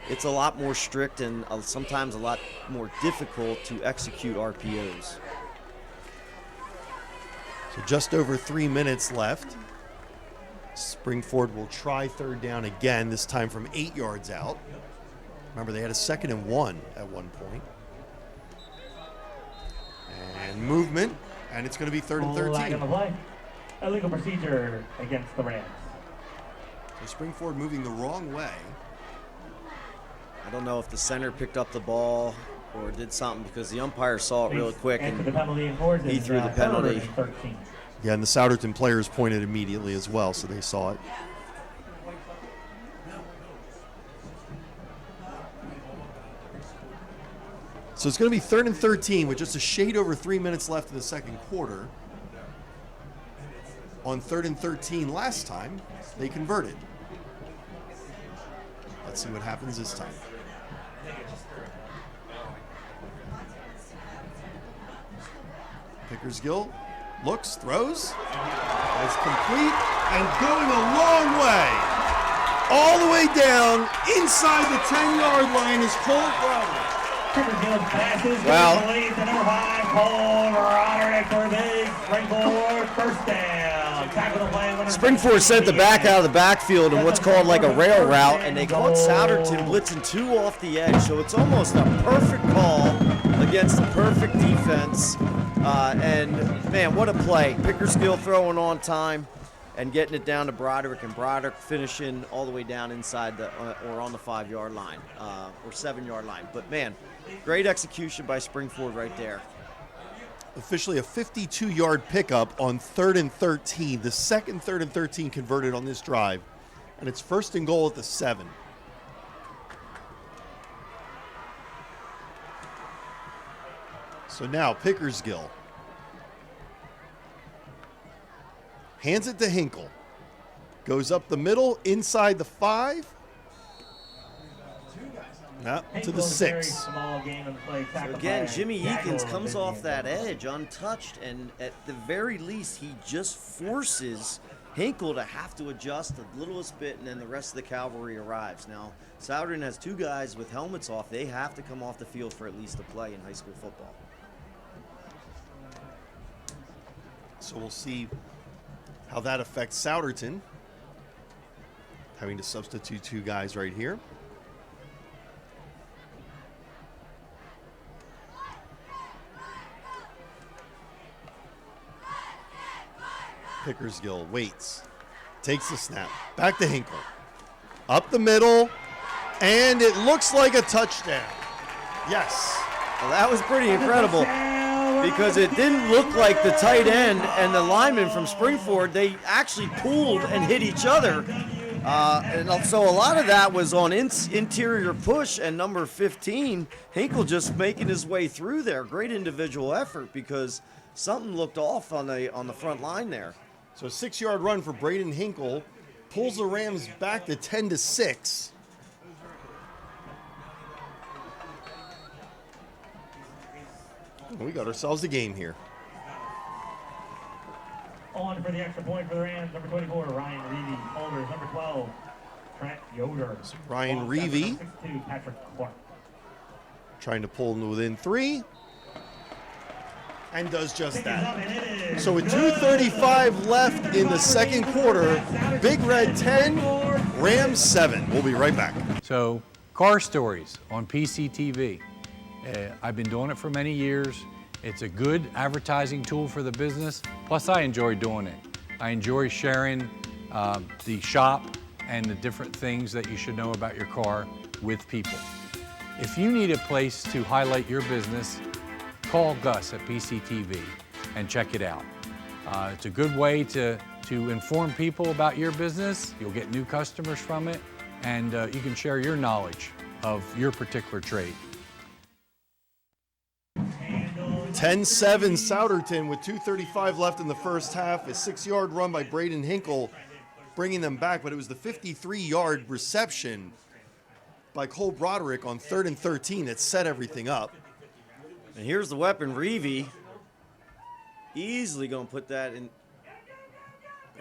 it's a lot more strict and sometimes a lot more difficult to execute RPOs. So just over 3 minutes left. Springford will try 3rd down again, this time from 8 yards out. Remember, they had a 2nd and 1 at one point. And movement, and it's going to be 3rd and 13. Flag on the play. Illegal procedure against the Rams. So Springford moving the wrong way. I don't know if the center picked up the ball or did something, because the umpire saw it real quick and he threw the penalty. Yeah, and the Souderton players pointed immediately as well, so they saw it. So it's going to be 3rd and 13 with just a shade over 3 minutes left in the second quarter. On 3rd and 13 last time, they converted. Let's see what happens this time. Pickersgill looks, throws. It's complete and going a long way. All the way down inside the 10-yard line is Colt Roderick. Well, number 5, Cole Roderick for a big Springford first down. Tackle the play. Springford sent the back out of the backfield in what's called like a rail route, and they caught Souderton blitzing 2 off the edge. So it's almost a perfect call against the perfect defense. And man, what a play! Pickersgill throwing on time and getting it down to Broderick, and Broderick finishing all the way down inside the or on the 5-yard line or 7-yard line. But man, great execution by Springford right there. Officially a 52-yard pickup on 3rd and 13. The second 3rd and 13 converted on this drive, and it's 1st and goal at the 7. So now Pickersgill hands it to Hinkle. Goes up the middle, inside the 5. To the 6. So again, Jimmy Eakins comes off that edge untouched, and at the very least, he just forces Hinkle to have to adjust the littlest bit, and then the rest of the cavalry arrives. Now, Souderton has 2 guys with helmets off. They have to come off the field for at least a play in high school football. So we'll see how that affects Souderton, having to substitute 2 guys right here. Pickersgill waits, takes the snap, back to Hinkle, up the middle, and it looks like a touchdown. Yes. Well, that was pretty incredible, because it didn't look like the tight end and the lineman from Springford, they actually pulled and hit each other. And so a lot of that was on interior push, and number 15, Hinkle, just making his way through there. Great individual effort, because something looked off on the front line there. So a 6-yard run for Braden Hinkle pulls the Rams back to 10-6. We got ourselves a game here. On for the extra point for the Rams, number 24, Ryan Reevy. Holders, number 12, Trent Yoder. Ryan Reevy Patrick Clark. trying to pull him within 3. and does just that. So with 2:35 left in the second quarter, Big Red 10, Rams 7. We'll be right back. So, car stories on PCTV. I've been doing it for many years. It's a good advertising tool for the business. Plus, I enjoy doing it. I enjoy sharing the shop and the different things that you should know about your car with people. If you need a place to highlight your business, call Gus at PCTV and check it out. It's a good way to inform people about your business. You'll get new customers from it, and you can share your knowledge of your particular trade. 10-7 Souderton with 2:35 left in the first half. A 6-yard run by Braden Hinkle bringing them back, but it was the 53-yard reception by Cole Broderick on 3rd and 13 that set everything up. And here's the weapon, Reevy. Easily going to put that in.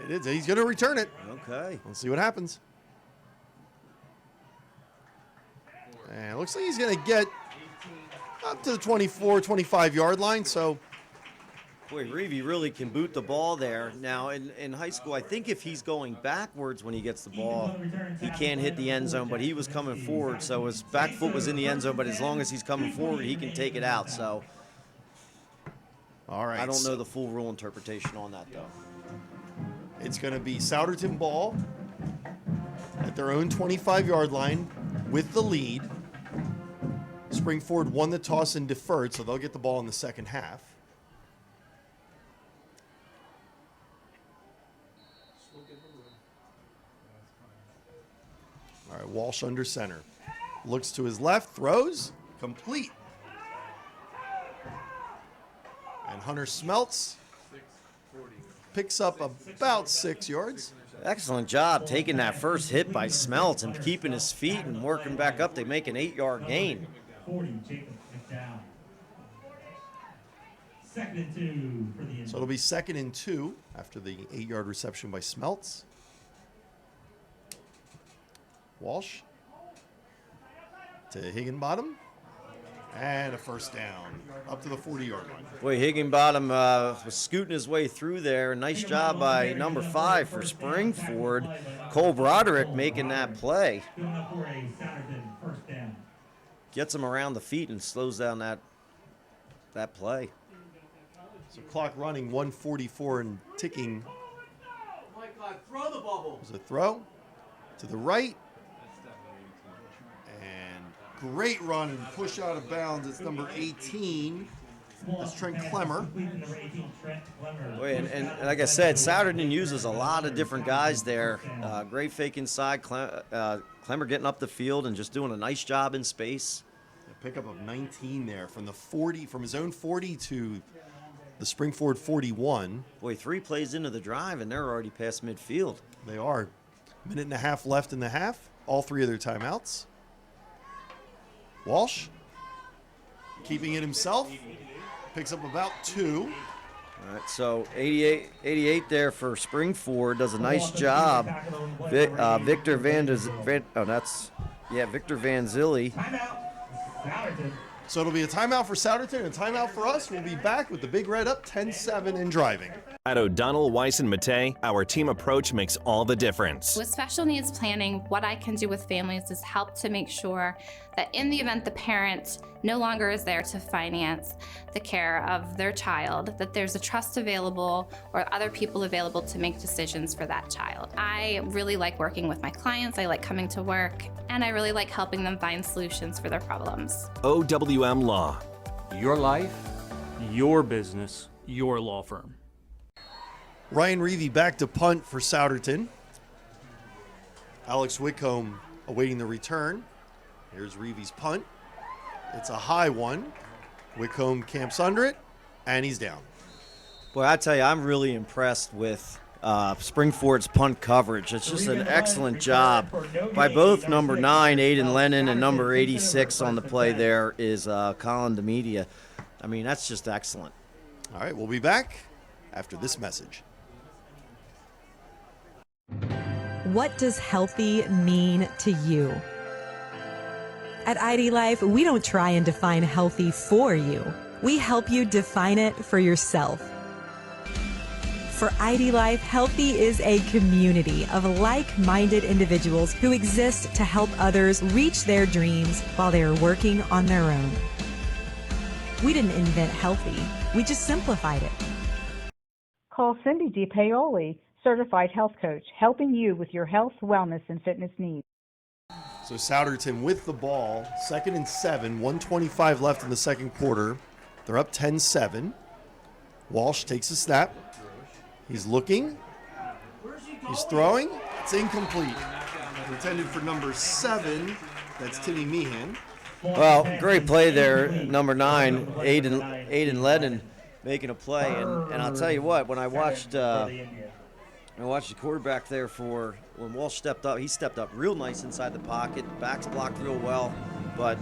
It is. He's going to return it. Okay. Let's see what happens. And it looks like he's going to get up to the 24, 25-yard line, so. Boy, Reevy really can boot the ball there. Now, in high school, I think if he's going backwards when he gets the ball, he can't hit the end zone, but he was coming forward, so his back foot was in the end zone, but as long as he's coming forward, he can take it out, so. All right. I don't know the full rule interpretation on that, though. It's going to be Souderton ball at their own 25-yard line with the lead. Springford won the toss and deferred, so they'll get the ball in the second half. All right, Walsh under center. Looks to his left, throws, complete. And Hunter Smeltz picks up about 6 yards. Excellent job taking that first hit by Smeltz and keeping his feet and working back up to make an 8-yard gain. 40, Jacob down. 2nd and 2 for the end. So it'll be 2nd and 2 after the 8-yard reception by Smeltz. Walsh to Higginbottom. And a first down up to the 40-yard line. Boy, Higginbottom was scooting his way through there. Nice job by number 5 for Springford. Cole Broderick making that play. Gets him around the feet and slows down that play. So clock running, 1:44 and ticking. Oh my God, throw the bubble. There's a throw to the right. Great run and push out of bounds. It's number 18. That's Trent Clemmer. Boy, and like I said, Souderton uses a lot of different guys there. Great fake inside. Clemmer getting up the field and just doing a nice job in space. A pickup of 19 there from the 40, from his own 40 to the Springford 41. Boy, 3 plays into the drive and they're already past midfield. They are. Minute and a half left in the half. All 3 of their timeouts. Walsh keeping it himself, picks up about 2. All right, so 88 there for Springford, does a nice job. Victor Van Zilli. So it'll be a timeout for Souderton and a timeout for us. We'll be back with the Big Red up 10-7 and driving. At O'Donnell, Weiss, and Matei, our team approach makes all the difference. With special needs planning, what I can do with families is help to make sure that in the event the parent no longer is there to finance the care of their child, that there's a trust available or other people available to make decisions for that child. I really like working with my clients, I like coming to work, and I really like helping them find solutions for their problems. OWM Law. Your life, your business, your law firm. Ryan Reevy back to punt for Souderton. Alex Whitcomb awaiting the return. Here's Reevy's punt. It's a high one. Whitcomb camps under it, and he's down. Boy, I tell you, I'm really impressed with Springford's punt coverage. It's just an excellent job by both number 9, Aiden Lennon, and number 86 on the play there is Colin DeMedia. I mean, that's just excellent. All right, we'll be back after this message. What does healthy mean to you? At ID Life, we don't try and define healthy for you. We help you define it for yourself. For ID Life, Healthy is a community of like-minded individuals who exist to help others reach their dreams while they are working on their own. We didn't invent healthy, we just simplified it. Call Cindy DiPaoli, certified health coach, helping you with your health, wellness, and fitness needs. So Souderton with the ball, 2nd and 7, 1:25 left in the second quarter. They're up 10-7. Walsh takes a snap. He's looking. He's throwing. It's incomplete. Intended for number 7. That's Timmy Meehan. Well, great play there, number 9, Aiden Lennon making a play. And I'll tell you what, when I watched the quarterback there when Walsh stepped up, he stepped up real nice inside the pocket. Backs blocked real well, but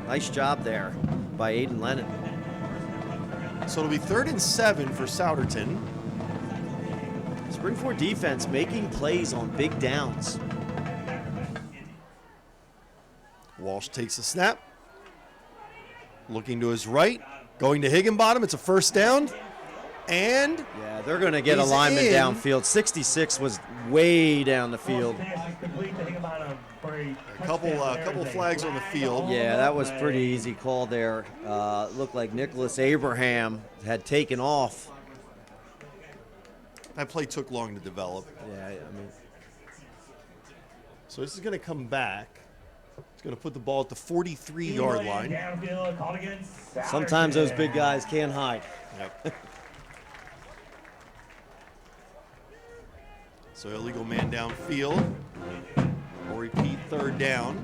nice job there by Aiden Lennon. So it'll be 3rd and 7 for Souderton. Springford defense making plays on big downs. Walsh takes a snap. Looking to his right. Going to Higginbottom. It's a first down. And yeah, they're going to get a lineman downfield. 66 was way down the field. A couple flags on the field. Yeah, that was pretty easy call there. Looked like Nicholas Abraham had taken off. That play took long to develop. Yeah, I mean. So this is going to come back. It's going to put the ball at the 43-yard line. Sometimes those big guys can't hide. Yep. So illegal man downfield. We'll repeat 3rd down.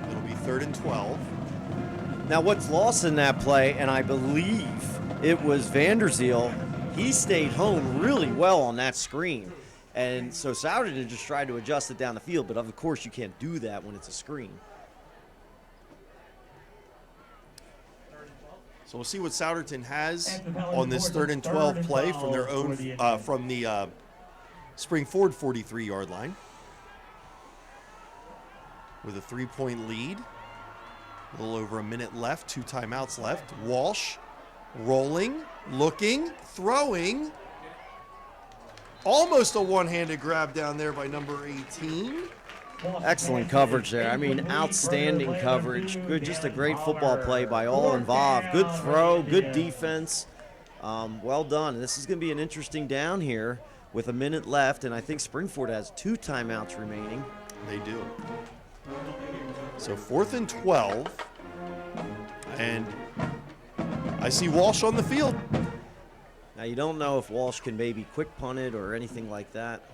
It'll be 3rd and 12. Now what's lost in that play, and I believe it was Vanderzeel, he stayed home really well on that screen. And so Souderton just tried to adjust it down the field, but of course you can't do that when it's a screen. So we'll see what Souderton has on this 3rd and 12 play from their own, from the Springford 43-yard line. With a 3-point lead. A little over a minute left, 2 timeouts left. Walsh rolling, looking, throwing. Almost a one-handed grab down there by number 18. Excellent coverage there. I mean, outstanding coverage. Good, just a great football play by all involved. Good throw, good defense. Well done. And this is going to be an interesting down here with a minute left, and I think Springford has 2 timeouts remaining. They do. So 4th and 12. And I see Walsh on the field. Now, you don't know if Walsh can maybe quick punt it or anything like that.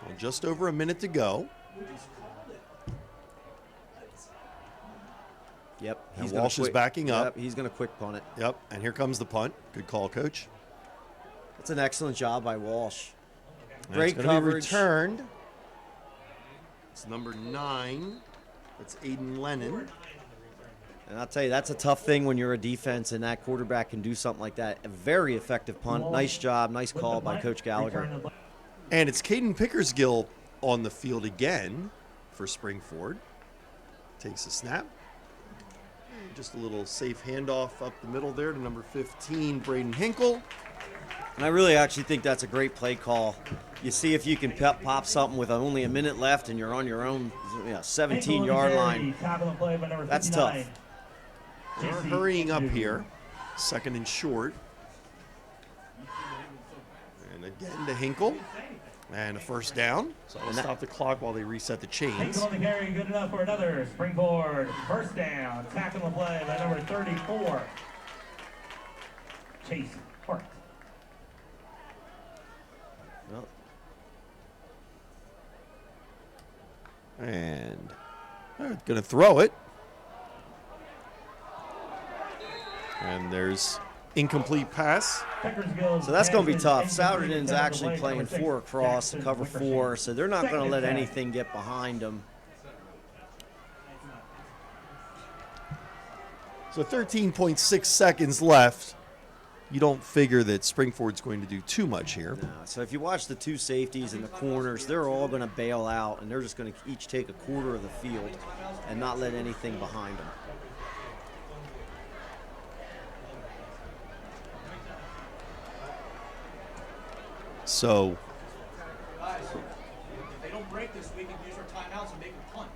Well, just over a minute to go. Yep. And Walsh is backing up. Yep, he's going to quick punt it. Yep, and here comes the punt. Good call, Coach. That's an excellent job by Walsh. And Great it's gonna coverage. Be returned. It's number 9. That's Aiden Lennon. And I'll tell you, that's a tough thing when you're a defense and that quarterback can do something like that. A very effective punt. Nice job. Nice call by Coach Gallagher. And it's Caden Pickersgill on the field again for Springford. Takes a snap. Just a little safe handoff up the middle there to number 15, Braden Hinkle. And I really actually think that's a great play call. You see if you can pop something with only a minute left and you're on your own 17-yard line. That's tough. They're hurrying up here. 2nd and short. And again to Hinkle. And a first down. So I'll stop the clock while they reset the chains. On the carry, good enough for another Springford first down. Tackle the play by number 34, Chase Hart. Well. And they're going to throw it. And there's incomplete pass. So that's going to be tough. Souderton's actually playing 4 across, cover 4, so they're not going to let anything get behind them. So 13.6 seconds left. you don't figure that Springford's going to do too much here. No. So if you watch the two safeties and the corners, they're all going to bail out, and they're just going to each take a quarter of the field and not let anything behind them. So Guys, if they don't break this, we can use our timeouts and make a punt.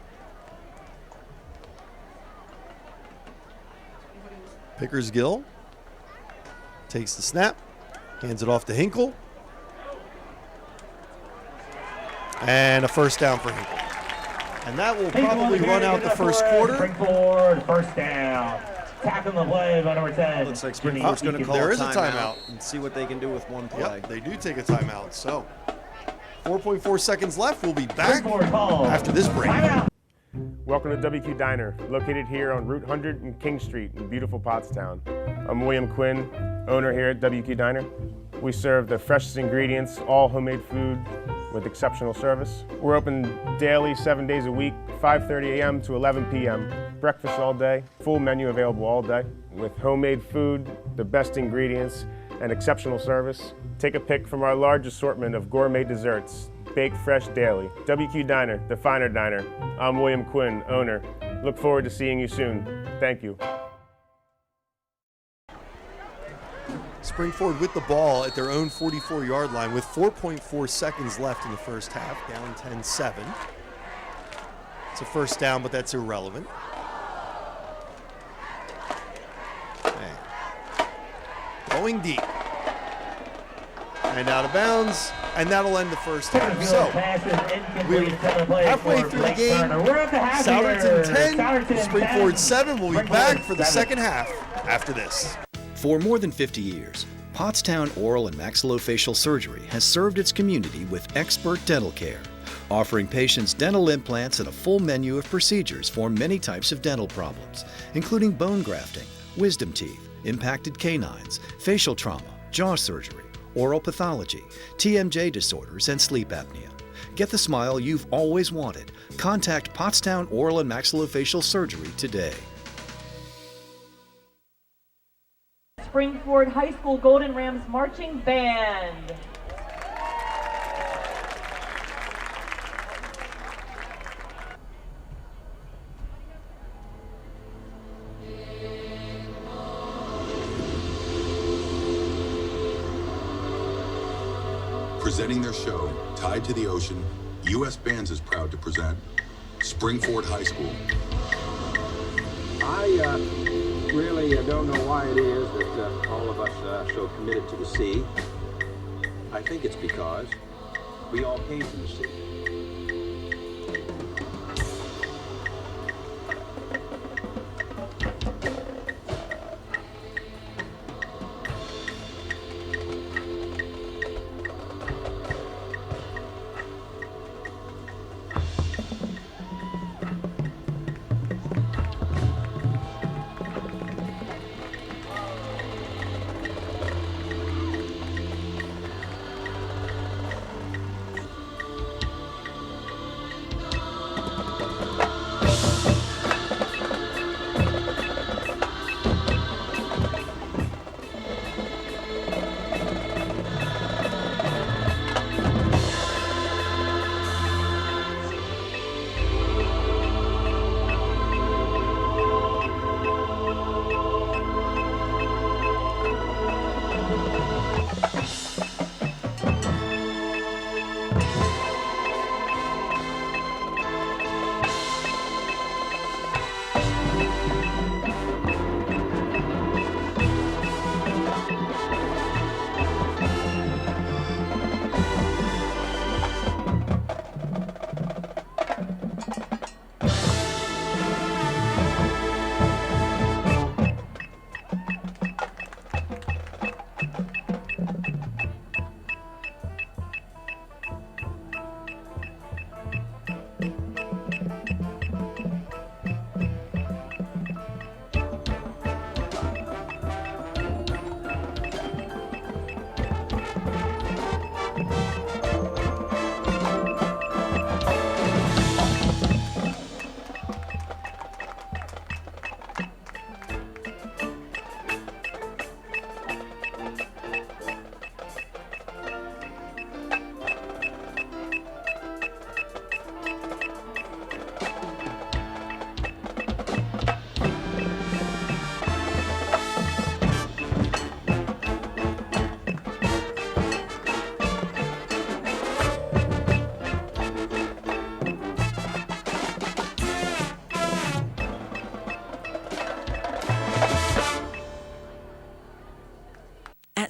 Pickersgill takes the snap, hands it off to Hinkle, and a first down for Hinkle. And that will probably run out the first quarter. Springford, first down. Tackling the play by number 10. Looks like Springford's going to call there a is a timeout and see what they can do with one play. Yep, they do take a timeout. So 4.4 seconds left. We'll be back after this break. Welcome to WQ Diner, located here on Route 100 and King Street in beautiful Pottstown. I'm William Quinn, owner here at WQ Diner. We serve the freshest ingredients, all homemade food with exceptional service. We're open daily, 7 days a week, 5:30 a.m. to 11 p.m. Breakfast all day, full menu available all day with homemade food, the best ingredients, and exceptional service. Take a pick from our large assortment of gourmet desserts, baked fresh daily. WQ Diner, the finer diner. I'm William Quinn, owner. Look forward to seeing you soon. Thank you. Springford with the ball at their own 44-yard line with 4.4 seconds left in the first half, down 10-7. It's a first down, but that's irrelevant. And going deep. And out of bounds, and that'll end the first half. So, we're halfway through the game. Souderton 10, Springford 7. We'll be back for the second half after this. For more than 50 years, Pottstown Oral and Maxillofacial Surgery has served its community with expert dental care, offering patients dental implants and a full menu of procedures for many types of dental problems, including bone grafting, wisdom teeth, impacted canines, facial trauma, jaw surgery, oral pathology, TMJ disorders, and sleep apnea. Get the smile you've always wanted. Contact Pottstown Oral and Maxillofacial Surgery today. Springford High School Golden Rams Marching Band. Presenting their show, Tied to the Ocean, U.S. Bands is proud to present Springford High School. I really don't know why it is that all of us are so committed to the sea. I think it's because we all came from the sea.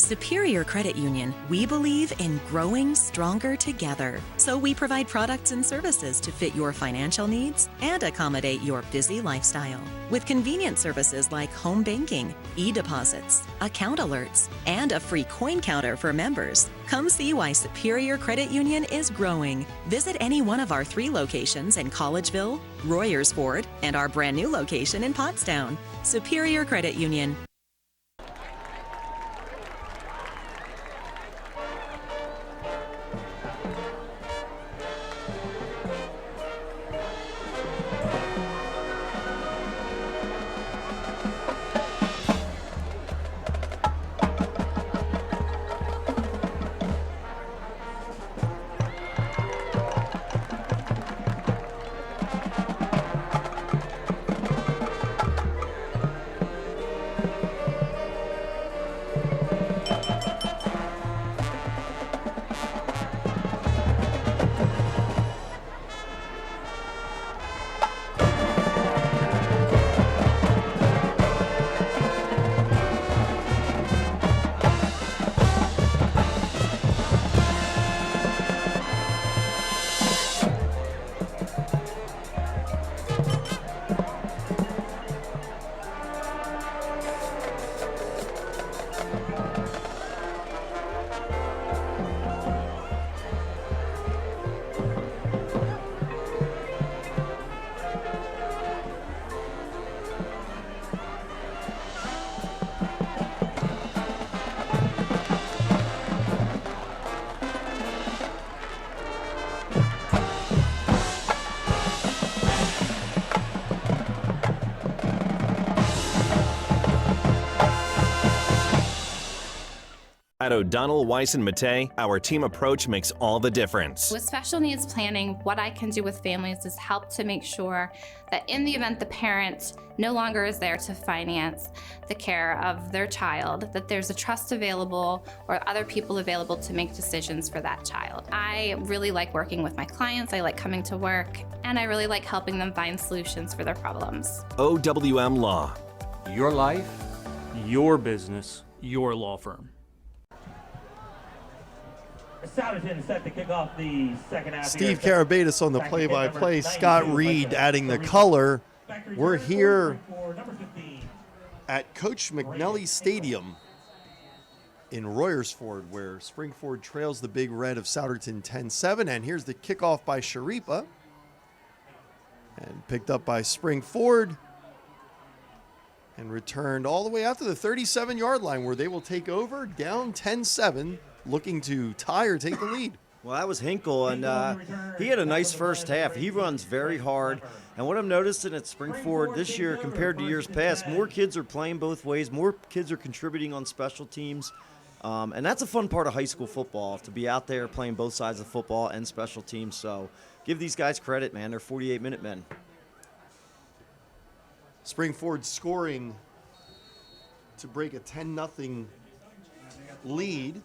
Superior Credit Union, we believe in growing stronger together. So we provide products and services to fit your financial needs and accommodate your busy lifestyle. With convenient services like home banking, e-deposits, account alerts, and a free coin counter for members. Come see why Superior Credit Union is growing. Visit any one of our 3 locations in Collegeville, Royersford, and our brand new location in Pottstown. Superior Credit Union. At O'Donnell, Weiss, and Mattei, our team approach makes all the difference. With special needs planning, what I can do with families is help to make sure that in the event the parent no longer is there to finance the care of their child, that there's a trust available or other people available to make decisions for that child. I really like working with my clients, I like coming to work, and I really like helping them find solutions for their problems. OWM Law. Your life, your business, your law firm. Souderton set to kick off the second half. Steve Karabatis on the play-by-play. Scott Reed adding the color. We're here at Coach McNelly Stadium in Royersford, where Springford trails the Big Red of Souderton 10-7. And here's the kickoff by Sharipa. And picked up by Springford. And returned all the way out to the 37-yard line, where they will take over down 10-7. Looking to tie or take the lead. Well, that was Hinkle, and he had a nice first half. He runs very hard. And what I'm noticing at Springford this year compared to years past, more kids are playing both ways. More kids are contributing on special teams. And that's a fun part of high school football, to be out there playing both sides of football and special teams. So give these guys credit, man. They're 48-minute men. Springford scoring to break a 10-0 lead.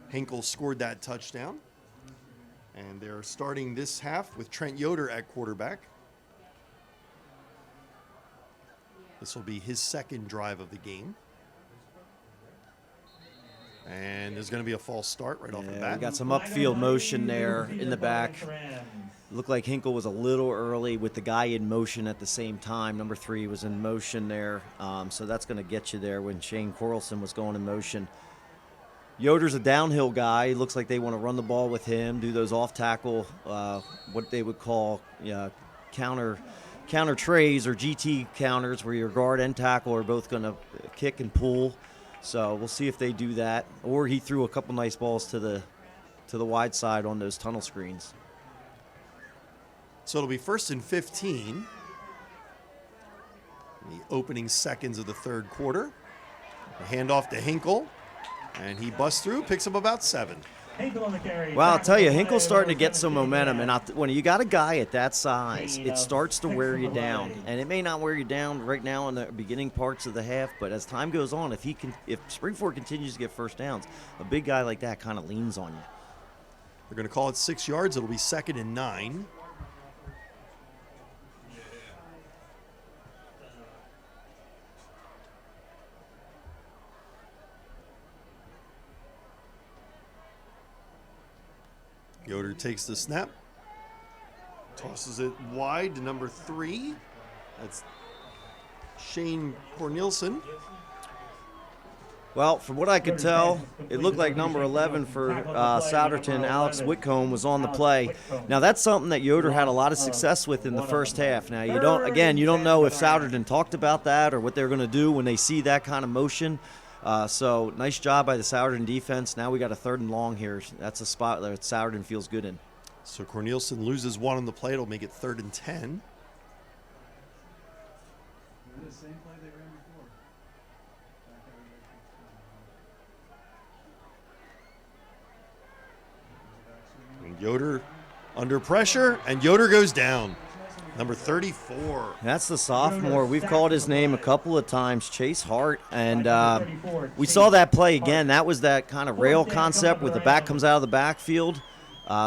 Hinkle scored that touchdown. And they're starting this half with Trent Yoder at quarterback. This will be his second drive of the game. And there's going to be a false start right off the bat. We got some upfield motion there in the back. Looked like Hinkle was a little early with the guy in motion at the same time. Number 3 was in motion there. So that's going to get you there when Shane Corlson was going in motion. Yoder's a downhill guy. He looks like they want to run the ball with him, do those off-tackle, what they would call counter trays or GT counters, where your guard and tackle are both going to kick and pull. So we'll see if they do that. Or he threw a couple nice balls to the wide side on those tunnel screens. So it'll be 1st and 15. In the opening seconds of the third quarter. A handoff to Hinkle. And he busts through, picks up about 7. Well, I'll tell you, Hinkle's starting to get some momentum. And when you got a guy at that size, it starts to wear you down. And it may not wear you down right now in the beginning parts of the half, but as time goes on, if Springford continues to get first downs, a big guy like that kind of leans on you. They're going to call it 6 yards. It'll be 2nd and 9. Yoder takes the snap, tosses it wide to number 3. That's Shane Cornelison. Well, from what I could tell, it looked like number 11 for Souderton, Alex Whitcomb, was on the play. Now, that's something that Yoder had a lot of success with in the first half. Now, you don't know if Souderton talked about that or what they're going to do when they see that kind of motion. So, nice job by the Souderton defense. Now we got a 3rd and long here. That's a spot that Souderton feels good in. So Cornelison loses 1 on the play. It'll make it 3rd and 10. And Yoder under pressure, and Yoder goes down. Number 34. That's the sophomore. We've called his name a couple of times, Chase Hart. And we saw that play again. That was that kind of rail concept where the back comes out of the backfield,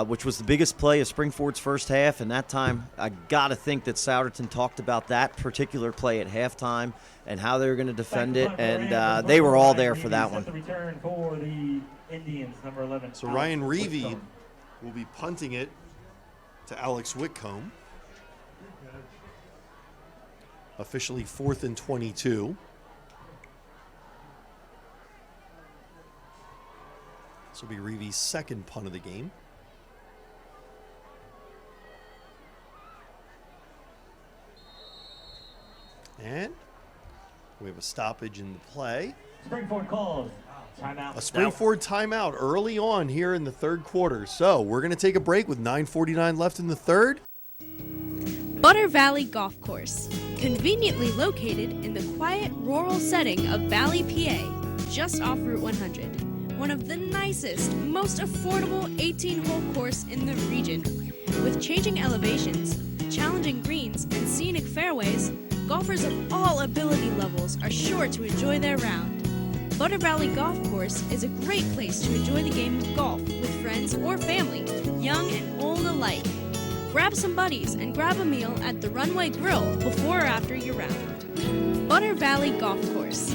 which was the biggest play of Springford's first half. And that time, I got to think that Souderton talked about that particular play at halftime and how they were going to defend it. And they were all there for that one. So Ryan Reevy will be punting it to Alex Whitcomb. Officially 4th and 22. This will be Reevy's 2nd punt of the game. And we have a stoppage in the play. Springford calls timeout. A Springford timeout early on here in the 3rd quarter. So we're going to take a break with 9:49 left in the 3rd. Butter Valley Golf Course, conveniently located in the quiet rural setting of Valley, PA, just off Route 100. One of the nicest, most affordable 18-hole course in the region. With changing elevations, challenging greens, and scenic fairways, golfers of all ability levels are sure to enjoy their round. Butter Valley Golf Course is a great place to enjoy the game of golf with friends or family, young and old alike. Grab some buddies and grab a meal at the Runway Grill before or after your round. Butter Valley Golf Course.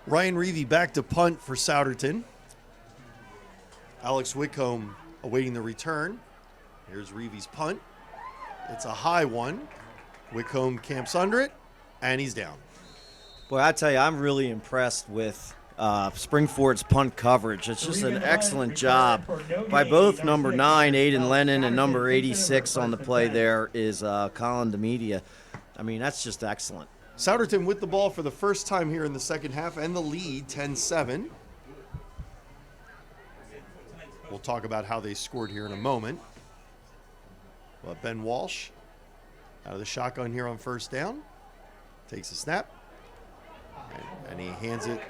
Ryan Reevy back to punt for Souderton. Alex Whitcomb awaiting the return. Here's Reevy's punt. It's a high one. Whitcomb camps under it, and he's down. Boy, I tell you, I'm really impressed with Springford's punt coverage. It's just an excellent job by both number 9, Aiden Lennon, and number 86 on the play there is Colin DeMedia. I mean, that's just excellent. Souderton with the ball for the first time here in the second half and the lead, 10-7. We'll talk about how they scored here in a moment. But Ben Walsh out of the shotgun here on first down. Takes a snap. And he hands it.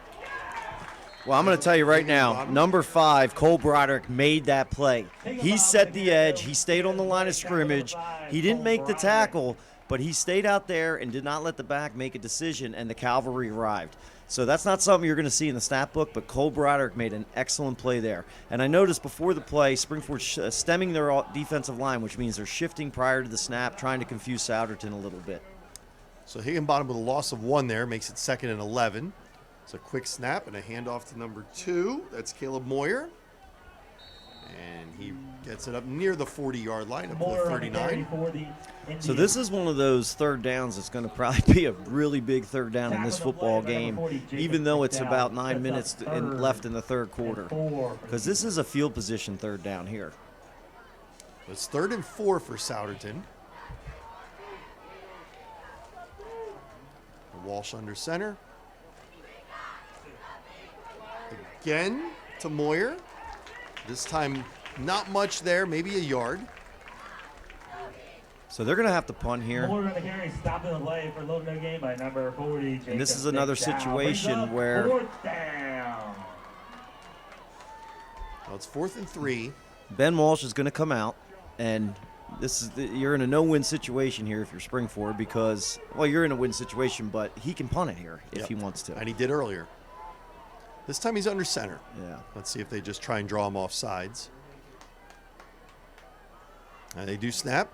Well, I'm going to tell you right now, number 5, Cole Broderick, made that play. He set the edge. He stayed on the line of scrimmage. He didn't make the tackle, but he stayed out there and did not let the back make a decision, and the cavalry arrived. So that's not something you're going to see in the stat book, but Cole Broderick made an excellent play there. And I noticed before the play, Springford stemming their defensive line, which means they're shifting prior to the snap, trying to confuse Souderton a little bit. So Higginbottom with a loss of 1 there makes it 2nd and 11. It's a quick snap and a handoff to number 2. That's Caleb Moyer. And he gets it up near the 40-yard line, up to the 39. So this is one of those third downs that's going to probably be a really big third down in this football game, even though it's about 9 minutes left in the 3rd quarter. Because this is a field position third down here. It's 3rd and 4 for Souderton. Walsh under center. Again to Moyer. This time not much there, maybe a yard. So they're going to have to punt here. Moore going to carry, stopping the play for low no game by number 40. And this is another situation where... 4th down. Well, it's 4th and 3. Ben Walsh is going to come out, and you're in a no-win situation here if you're Springford because, well, you're in a win situation, but he can punt it here if he wants to. And he did earlier. This time he's under center. Yeah. Let's see if they just try and draw him off sides. And they do snap.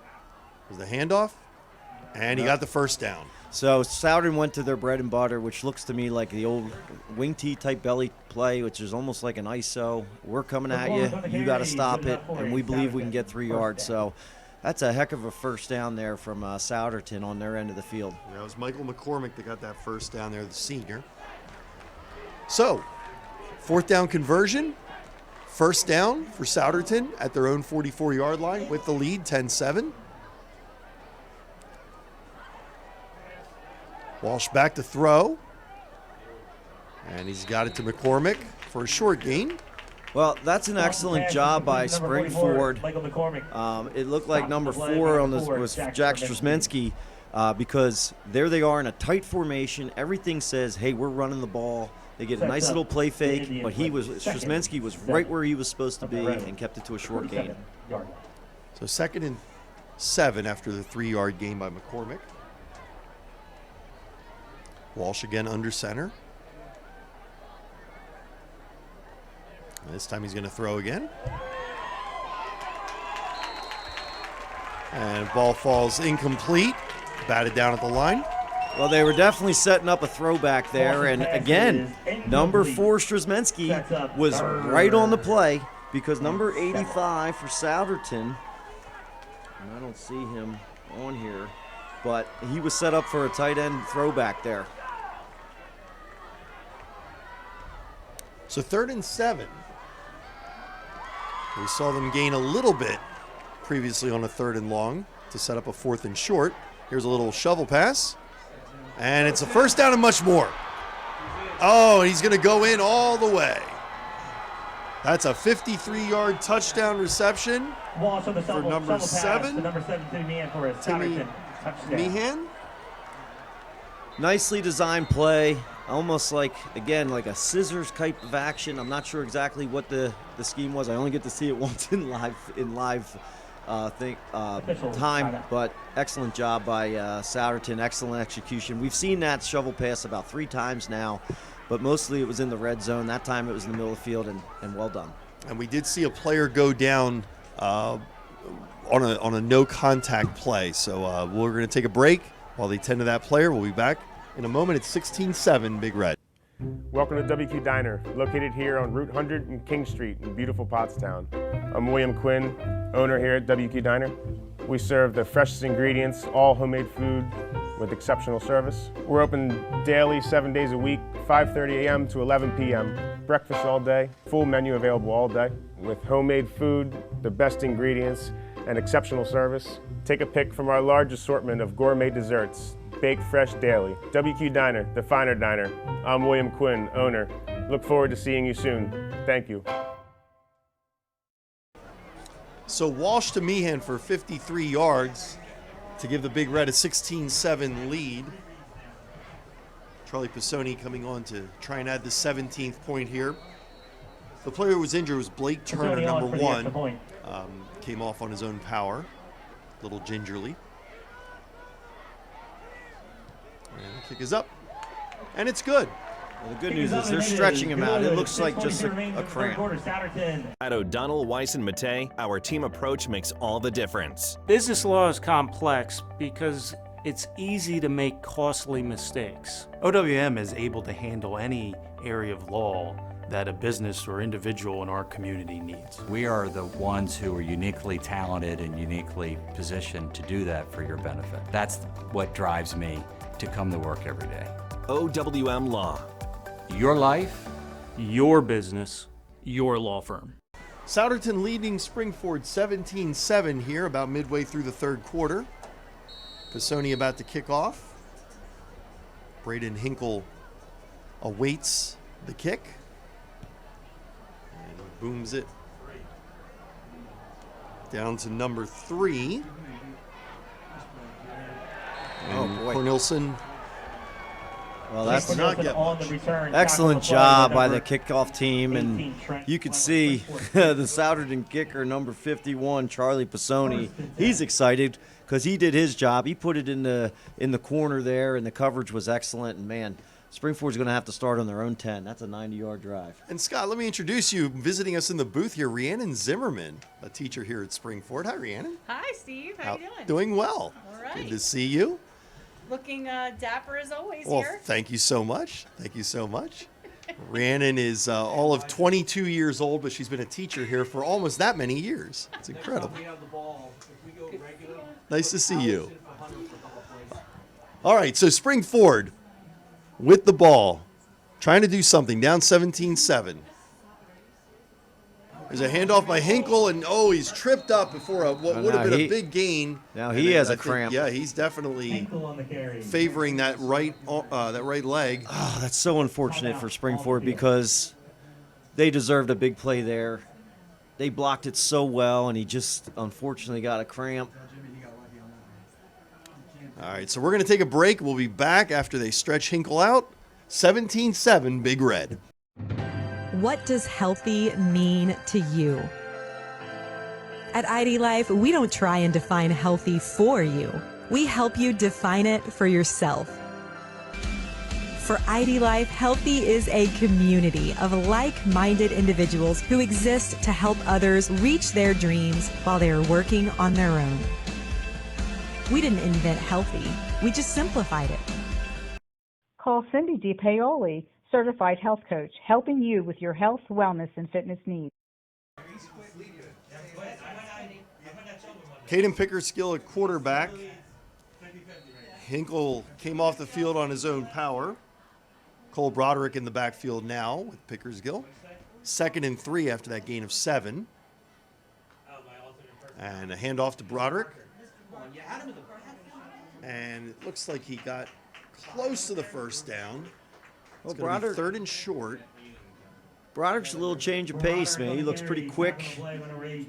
There's the handoff. And he got the first down. So Southern went to their bread and butter, which looks to me like the old wing tee type belly play, which is almost like an ISO. We're coming at you. You got to stop it, and we believe we can get 3 yards. So that's a heck of a first down there from Souderton on their end of the field. That was Michael McCormick that got that first down there, the senior. So, 4th down conversion. First down for Souderton at their own 44-yard line with the lead, 10-7. Walsh back to throw. And he's got it to McCormick for a short gain. Well, that's an excellent job by Springford. It looked like number 4 on this was Jack Strasmensky because there they are in a tight formation. Everything says, hey, we're running the ball. They get a nice little play fake, but Strasmensky was right where he was supposed to be and kept it to a short gain. So 2nd and 7 after the 3-yard gain by McCormick. Walsh again under center. This time he's going to throw again. And ball falls incomplete. Batted down at the line. Well, they were definitely setting up a throwback there. And again, number 4, Strasmensky, was right on the play because number 85 for Souderton, and I don't see him on here, but he was set up for a tight end throwback there. So 3rd and 7. We saw them gain a little bit previously on a 3rd and long to set up a 4th and short. Here's a little shovel pass. And it's a first down and much more. Oh, and he's going to go in all the way. That's a 53-yard touchdown reception for number 7. Timmy Meehan. Nicely designed play, almost like, again, like a scissors type of action. I'm not sure exactly what the scheme was. I only get to see it once in live time, but excellent job by Souderton. Excellent execution. We've seen that shovel pass about 3 times now, but mostly it was in the red zone. That time it was in the middle of the field, and well done. And we did see a player go down on a no contact play. So we're going to take a break while they tend to that player. We'll be back in a moment. It's 16-7 Big Red. Welcome to WQ Diner, located here on Route 100 and King Street in beautiful Pottstown. I'm William Quinn, owner here at WQ Diner. We serve the freshest ingredients, all homemade food with exceptional service. We're open daily, 7 days a week, 5:30 a.m. to 11 p.m. Breakfast all day, full menu available all day. With homemade food, the best ingredients, and exceptional service. Take a pick from our large assortment of gourmet desserts, baked fresh daily. WQ Diner, the finer diner. I'm William Quinn, owner. Look forward to seeing you soon. Thank you. So Walsh to Meehan for 53 yards to give the Big Red a 16-7 lead. Charlie Pisoni coming on to try and add the 17th point here. The player who was injured was Blake Turner, number 1. Came off on his own power, a little gingerly. And the kick is up, and it's good. Well, the good news is they're stretching him out. It looks like just a cramp. At O'Donnell, Weiss, and Mattei, our team approach makes all the difference. Business law is complex because it's easy to make costly mistakes. OWM is able to handle any area of law that a business or individual in our community needs. We are the ones who are uniquely talented and uniquely positioned to do that for your benefit. That's what drives me to come to work every day. OWM Law. Your life, your business, your law firm. Souderton leading Springford 17-7 here about midway through the 3rd quarter. Pisoni about to kick off. Braden Hinkle awaits the kick. And booms it down to number 3. Oh, boy. Cornelison. Well, that's not get much. Excellent job by the kickoff team, and you could see the Souderton kicker, number 51, Charlie Pisoni. He's excited because he did his job. He put it in the corner there, and the coverage was excellent. And man, Springford's going to have to start on their own 10. That's a 90-yard drive. And Scott, let me introduce you. Visiting us in the booth here, Rhiannon Zimmerman, a teacher here at Springford. Hi, Rhiannon. Hi, Steve. How you doing? Doing well. All right. Good to see you. Looking dapper as always Well, here. thank you so much. Thank you so much. Rhiannon is all of 22 years old, but she's been a teacher here for almost that many years. It's incredible. Nice to see you. All right, so Spring Ford with the ball, trying to do something, down 17-7. There's a handoff by Hinkle, and he's tripped up before what would have been a big gain. Now he has a cramp. Yeah, he's definitely favoring that right leg. Oh, that's so unfortunate for Springford because they deserved a big play there. They blocked it so well, and he just unfortunately got a cramp. All right, so we're going to take a break. We'll be back after they stretch Hinkle out. 17-7, Big Red. What does healthy mean to you? At ID Life, we don't try and define healthy for you. We help you define it for yourself. For ID Life, healthy is a community of like-minded individuals who exist to help others reach their dreams while they are working on their own. We didn't invent healthy, we just simplified it. Call Cindy DiPaoli, Certified Health Coach, helping you with your health, wellness, and fitness needs. Caden Pickersgill at quarterback. Hinkle came off the field on his own power. Cole Broderick in the backfield now with Pickersgill. 2nd and 3 after that gain of 7. And a handoff to Broderick. And it looks like he got close to the first down. It's going to be 3rd and short. Broderick's a little change of pace, man. He looks pretty quick. And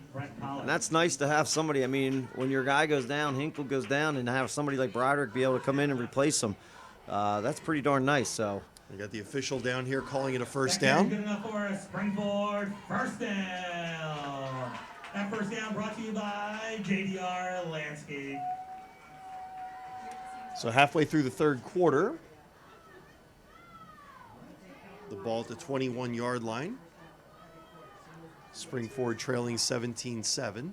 that's nice to have somebody. I mean, when your guy goes down, Hinkle goes down, and have somebody like Broderick be able to come in and replace him, that's pretty darn nice. So we got the official down here calling it a first down. Good enough for us. Springford, first down. That first down brought to you by JDR Landscape. So halfway through the third quarter, the ball at the 21-yard line. Springford trailing 17-7.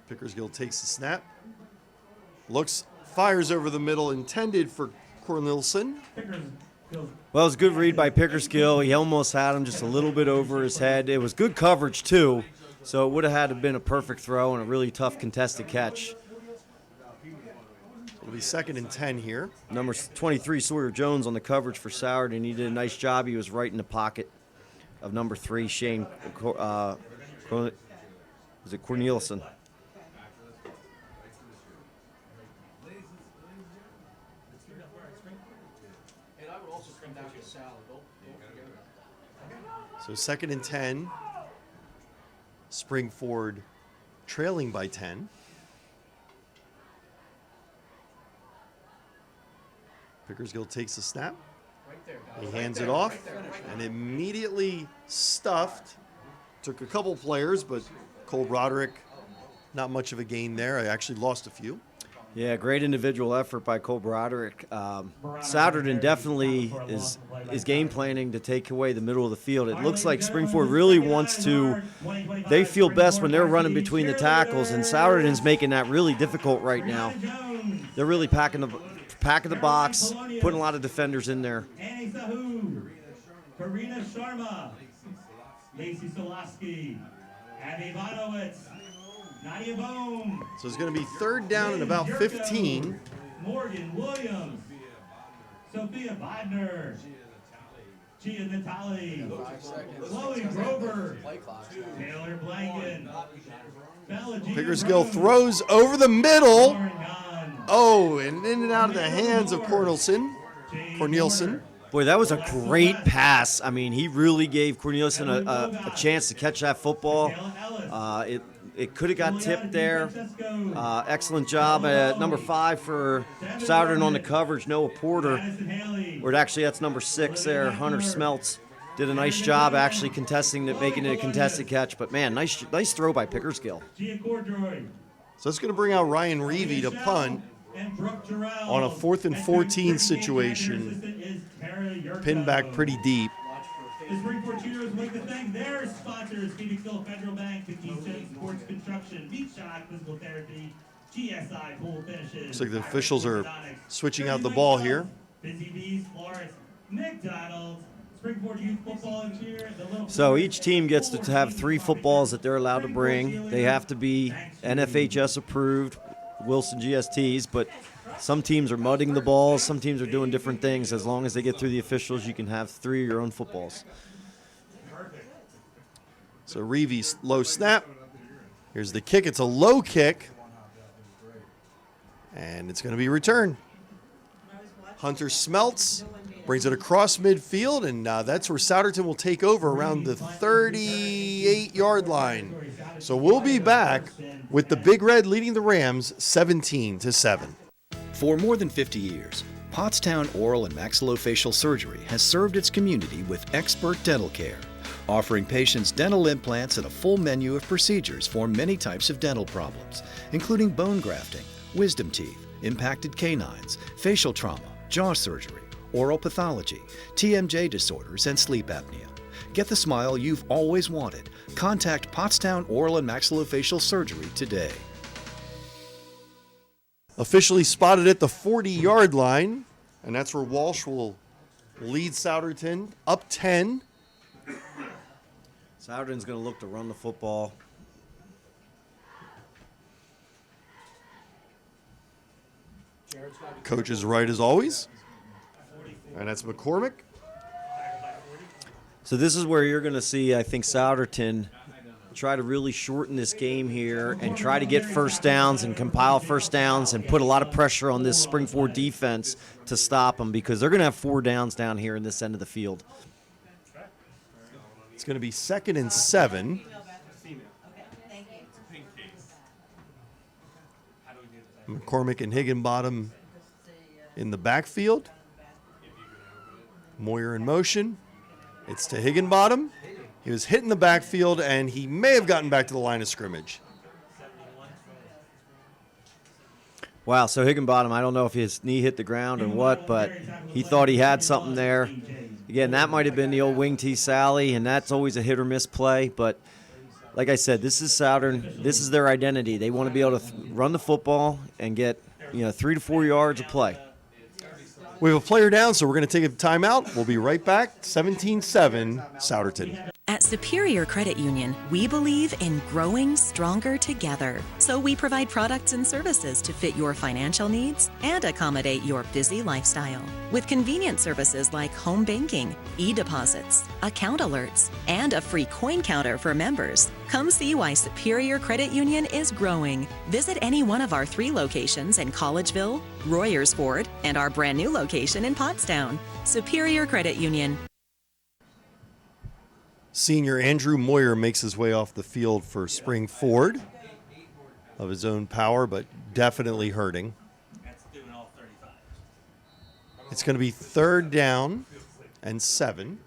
Pickersgill takes the snap. Looks, fires over the middle, intended for Cornelison. Well, it was a good read by Pickersgill. He almost had him just a little bit over his head. It was good coverage, too, so it would have had to been a perfect throw and a really tough contested catch. It'll be 2nd and 10 here. Number 23, Sawyer Jones, on the coverage for Sourd, and he did a nice job. He was right in the pocket of number 3, Shane, is it Cornelison? So 2nd and 10. Springford trailing by 10. Pickersgill takes the snap. He hands it off and immediately stuffed. Took a couple players, but Cole Broderick, not much of a gain there. I actually lost a few. Yeah, great individual effort by Cole Broderick. Souderton definitely is game planning to take away the middle of the field. It looks like Springford really wants to. They feel best when they're running between the tackles, and Souderton's making that really difficult right now. They're really packing the box, putting a lot of defenders in there. Annie Sahu, Karina Sharma, Lacey Solowski, Abby Bonowitz, Nadia Bone. So it's going to be 3rd down and about 15. Morgan Williams, Sophia Bodner, Gia Natali, Chloe Grover, Taylor Blanken, Bella Pickersgill throws over the middle. And in and out of the hands of Cornelison. Boy, that was a great pass. I mean, he really gave Cornelison a chance to catch that football. It could have got tipped there. Excellent job at number 5 for Souderton on the coverage, Noah Porter. Or actually, that's number 6 there, Hunter Smeltz. Did a nice job actually contesting it, making it a contested catch. But, man, nice throw by Pickersgill. So it's going to bring out Ryan Reevy to punt on a 4th and 14 situation. Pinned back pretty deep. The Springport Cheerleaders would like to thank their sponsors, Phoenix Hill Federal Bank, Keystone Sports Construction, Meat Shot, Physical Therapy, GSI Pool Finishes. Looks like the officials are switching out the ball here. Busy Bees, Flores, McDonald's, Springport Youth Football and Cheer. So each team gets to have 3 footballs that they're allowed to bring. They have to be NFHS approved, Wilson GSTs, but some teams are mudding the balls. Some teams are doing different things. As long as they get through the officials, you can have 3 of your own footballs. So Reeves, low snap. Here's the kick. It's a low kick. And it's going to be returned. Hunter Smeltz brings it across midfield, and that's where Souderton will take over around the 38-yard line. So we'll be back with the Big Red leading the Rams 17-7. For more than 50 years, Pottstown Oral and Maxillofacial Surgery has served its community with expert dental care, offering patients dental implants and a full menu of procedures for many types of dental problems, including bone grafting, wisdom teeth, impacted canines, facial trauma, jaw surgery, oral pathology, TMJ disorders, and sleep apnea. Get the smile you've always wanted. Contact Pottstown Oral and Maxillofacial Surgery today. Officially spotted at the 40-yard line, and that's where Walsh will lead Souderton up 10. Souderton's going to look to run the football. Coach is right as always. And that's McCormick. So this is where you're going to see, I think, Souderton try to really shorten this game here and try to get first downs and compile first downs and put a lot of pressure on this Springford defense to stop them, because they're going to have 4 downs down here in this end of the field. It's going to be 2nd and 7. McCormick and Higginbottom in the backfield. Moyer in motion. It's to Higginbottom. He was hit in the backfield, and he may have gotten back to the line of scrimmage. Wow, so Higginbottom, I don't know if his knee hit the ground or what, but he thought he had something there. Again, that might have been the old wing T Sally, and that's always a hit or miss play. But like I said, this is Southern. This is their identity. They want to be able to run the football and get 3 to 4 yards of play. We have a player down, so we're going to take a timeout. We'll be right back. 17-7, Souderton. At Superior Credit Union, we believe in growing stronger together. So we provide products and services to fit your financial needs and accommodate your busy lifestyle. With convenient services like home banking, e-deposits, account alerts, and a free coin counter for members. Come see why Superior Credit Union is growing. Visit any one of our 3 locations in Collegeville, Royersford, and our brand new location in Pottstown. Superior Credit Union. Senior Andrew Moyer makes his way off the field for Springford, of his own power, but definitely hurting. It's going to be 3rd down and 7.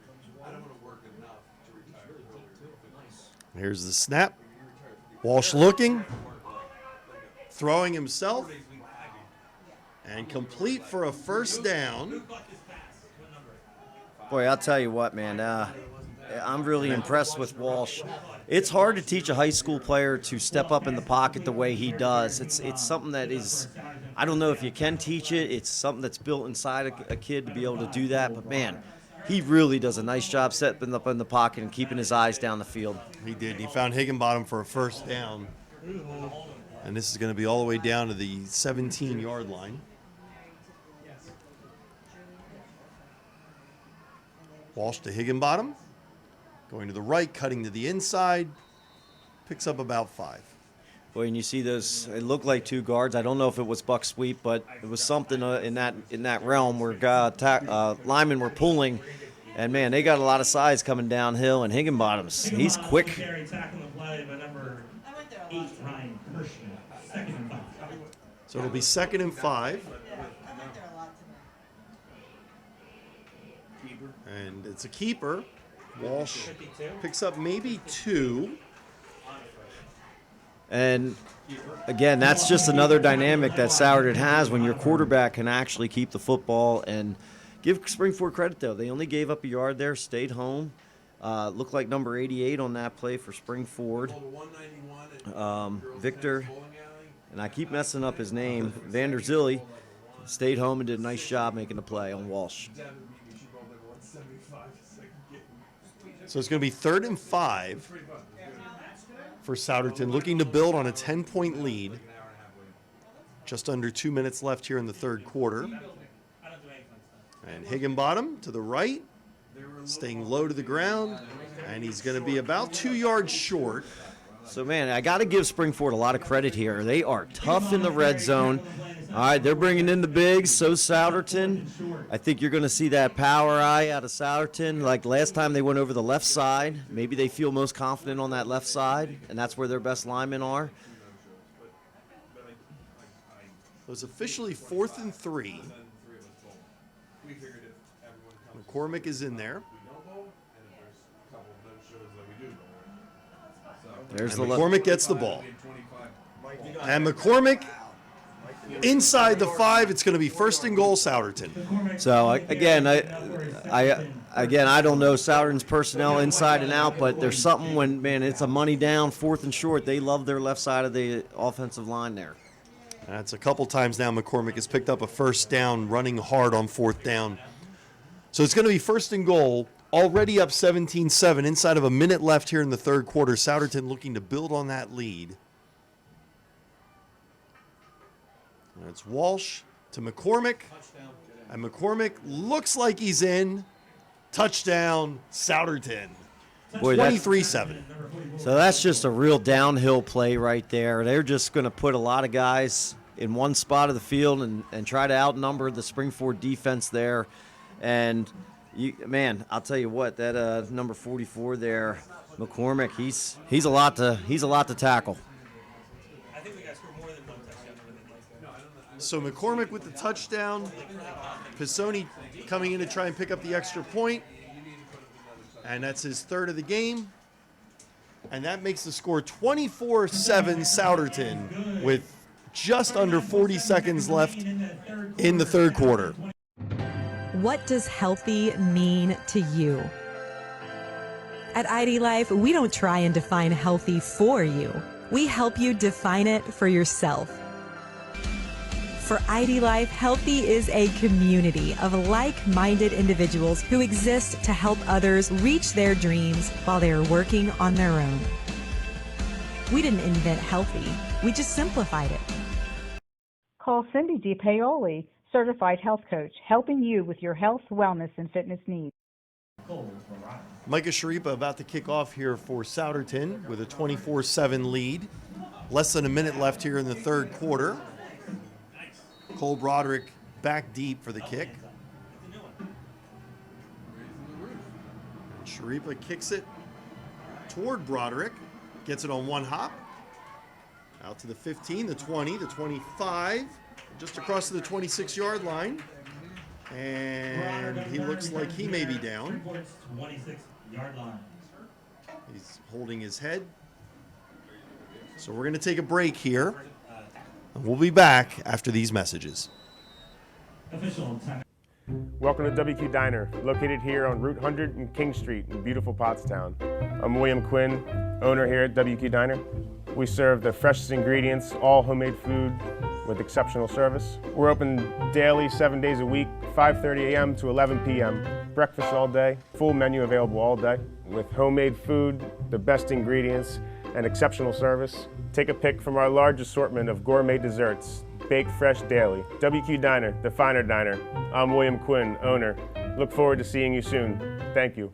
Here's the snap. Walsh looking, throwing himself, and complete for a first down. Boy, I'll tell you what, man. I'm really impressed with Walsh. It's hard to teach a high school player to step up in the pocket the way he does. It's something that is, I don't know if you can teach it. It's something that's built inside a kid to be able to do that. But, man, he really does a nice job setting up in the pocket and keeping his eyes down the field. He did. He found Higginbottom for a first down. And this is going to be all the way down to the 17-yard line. Walsh to Higginbottom. Going to the right, cutting to the inside. Picks up about 5. Boy, and you see those, it looked like 2 guards. I don't know if it was buck sweep, but it was something in that realm where linemen were pulling. And, man, they got a lot of size coming downhill, and Higginbottom's, he's quick. So it'll be 2nd and 5. And it's a keeper. Walsh picks up maybe 2. And, again, that's just another dynamic that Souderton has when your quarterback can actually keep the football. And give Springford credit, though. They only gave up a yard there, stayed home. Looked like number 88 on that play for Spring Ford. Victor, and I keep messing up his name, Vanderzilli, stayed home and did a nice job making the play on Walsh. So it's going to be 3rd and 5 for Souderton, looking to build on a 10-point lead. Just under 2 minutes left here in the third quarter. And Higginbottom to the right, staying low to the ground, and he's going to be about 2 yards short. So, man, I got to give Springford a lot of credit here. They are tough in the red zone. All right, they're bringing in the bigs, so Souderton. I think you're going to see that power eye out of Souderton. Like last time they went over the left side. Maybe they feel most confident on that left side, and that's where their best linemen are. It was officially 4th and 3. McCormick is in there. There's and McCormick gets the ball. And McCormick inside the 5. It's going to be 1st and goal, Souderton. So again, I don't know Souderton's personnel inside and out, but there's something when, man, it's a money down, 4th and short. They love their left side of the offensive line there. That's a couple times now McCormick has picked up a 1st down, running hard on 4th down. So it's going to be 1st and goal, already up 17-7, inside of a minute left here in the third quarter. Souderton looking to build on that lead. And it's Walsh to McCormick, and McCormick looks like he's in. Touchdown, Souderton. Boy, 23-7. So that's just a real downhill play right there. They're just going to put a lot of guys in one spot of the field and try to outnumber the Springford defense there. And, man, I'll tell you what, that number 44 there, McCormick, he's a lot to tackle. So McCormick with the touchdown. Pisoni coming in to try and pick up the extra point. And that's his 3rd of the game. And that makes the score 24-7 Souderton with just under 40 seconds left in the third quarter. What does healthy mean to you? At ID Life, we don't try and define healthy for you. We help you define it for yourself. For ID Life, healthy is a community of like-minded individuals who exist to help others reach their dreams while they are working on their own. We didn't invent healthy, we just simplified it. Call Cindy DiPaoli, Certified Health Coach, helping you with your health, wellness, and fitness needs. Micah Sharipa about to kick off here for Souderton with a 24-7 lead. Less than a minute left here in the third quarter. Cole Broderick back deep for the kick. Sharipa kicks it toward Broderick. Gets it on one hop. Out to the 15, the 20, the 25. Just across to the 26-yard line. And he looks like he may be down. 26-yard line. He's holding his head. So we're going to take a break here. And we'll be back after these messages. Welcome to WQ Diner, located here on Route 100 and King Street in beautiful Pottstown. I'm William Quinn, owner here at WQ Diner. We serve the freshest ingredients, all homemade food with exceptional service. We're open daily, 7 days a week, 5:30 a.m. to 11 p.m. Breakfast all day, full menu available all day. With homemade food, the best ingredients, and exceptional service. Take a pick from our large assortment of gourmet desserts, baked fresh daily. WQ Diner, the finer diner. I'm William Quinn, owner. Look forward to seeing you soon. Thank you.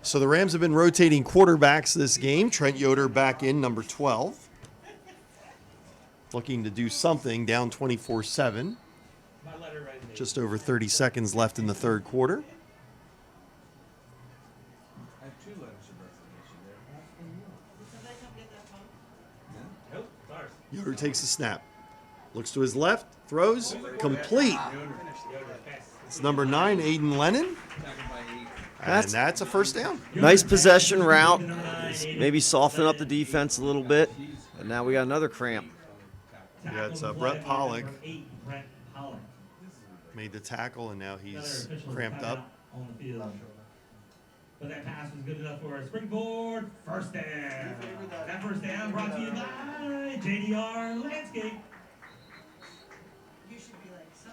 So the Rams have been rotating quarterbacks this game. Trent Yoder back in, number 12. Looking to do something, down 24-7. Just over 30 seconds left in the third quarter. Yoder takes the snap. Looks to his left, throws, complete. It's number 9, Aiden Lennon. And that's a first down. Nice possession route. Maybe soften up the defense a little bit. And now we got another cramp. Yeah, it's Brett Pollock. Made the tackle, and now he's cramped up. But that pass was good enough for a Springford first down. That first down brought to you by JDR Landscape.